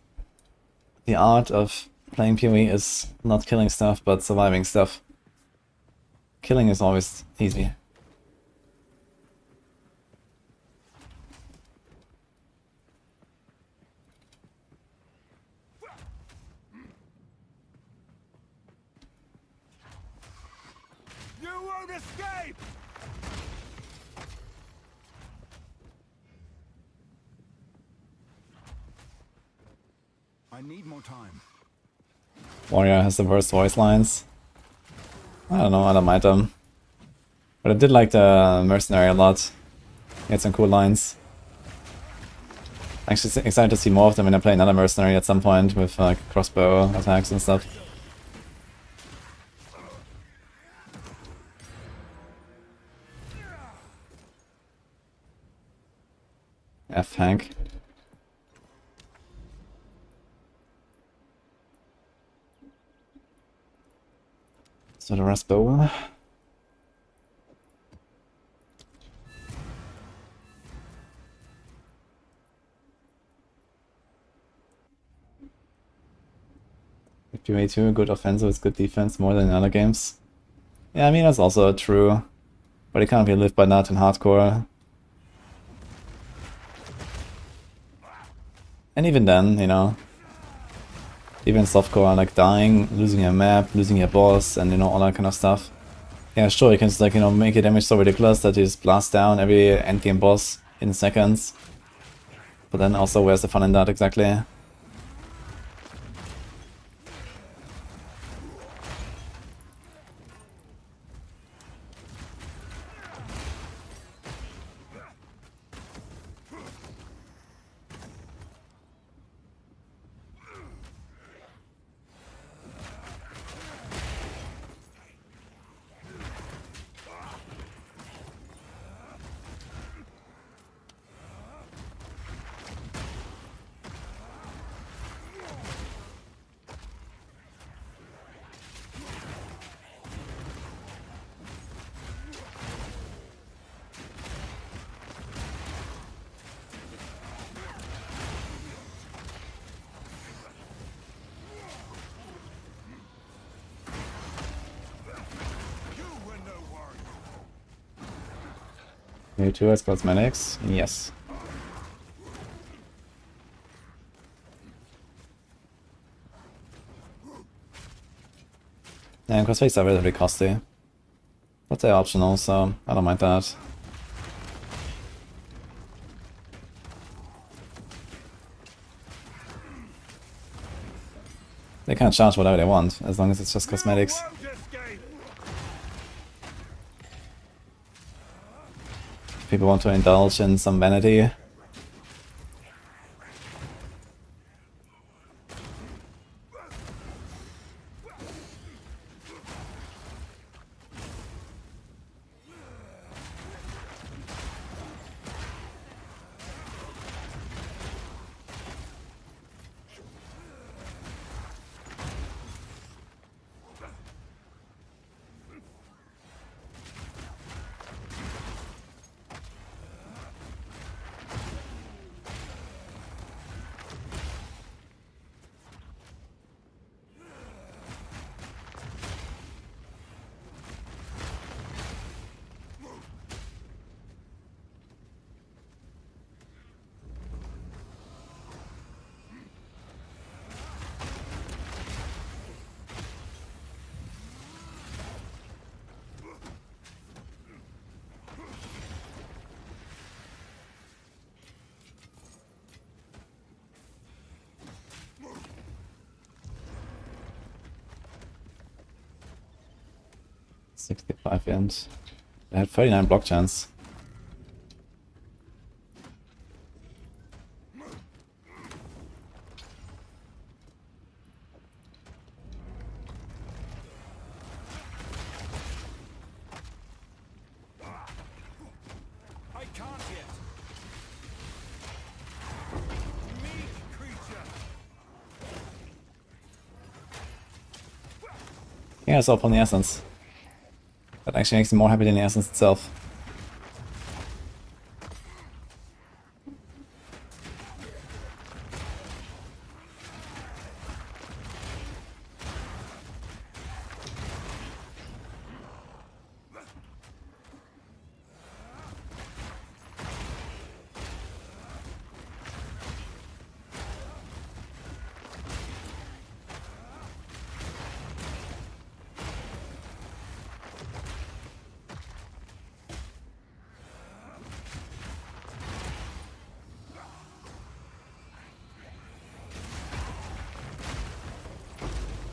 The art of playing PoE is not killing stuff, but surviving stuff. Killing is always easy. You won't escape! I need more time. Warrior has the worst voice lines. I don't know, I don't mind them. But I did like the Mercenary a lot. He had some cool lines. Actually excited to see more of them when I play another Mercenary at some point with like crossbow attacks and stuff. F Hank. So the Rasboa. If you too good offensive is good defense more than in other games. Yeah, I mean that's also true. But you can't really live by that in hardcore. And even then, you know, even in softcore, like dying, losing your map, losing your boss, and you know, all that kind of stuff. Yeah, sure, you can just like, you know, make your damage so ridiculous that you just blast down every endgame boss in seconds. But then also, where's the fun in that exactly? You too as cosmetics? Yes. Yeah, cosmetics are really costly. But they're optional, so I don't mind that. They can charge whatever they want, as long as it's just cosmetics. Won't escape! If people want to indulge in some vanity. .65 end. They had 39 block chance. I can't yet. Meat creature. Yeah, it's all from the essence. That actually makes me more happy than the essence itself.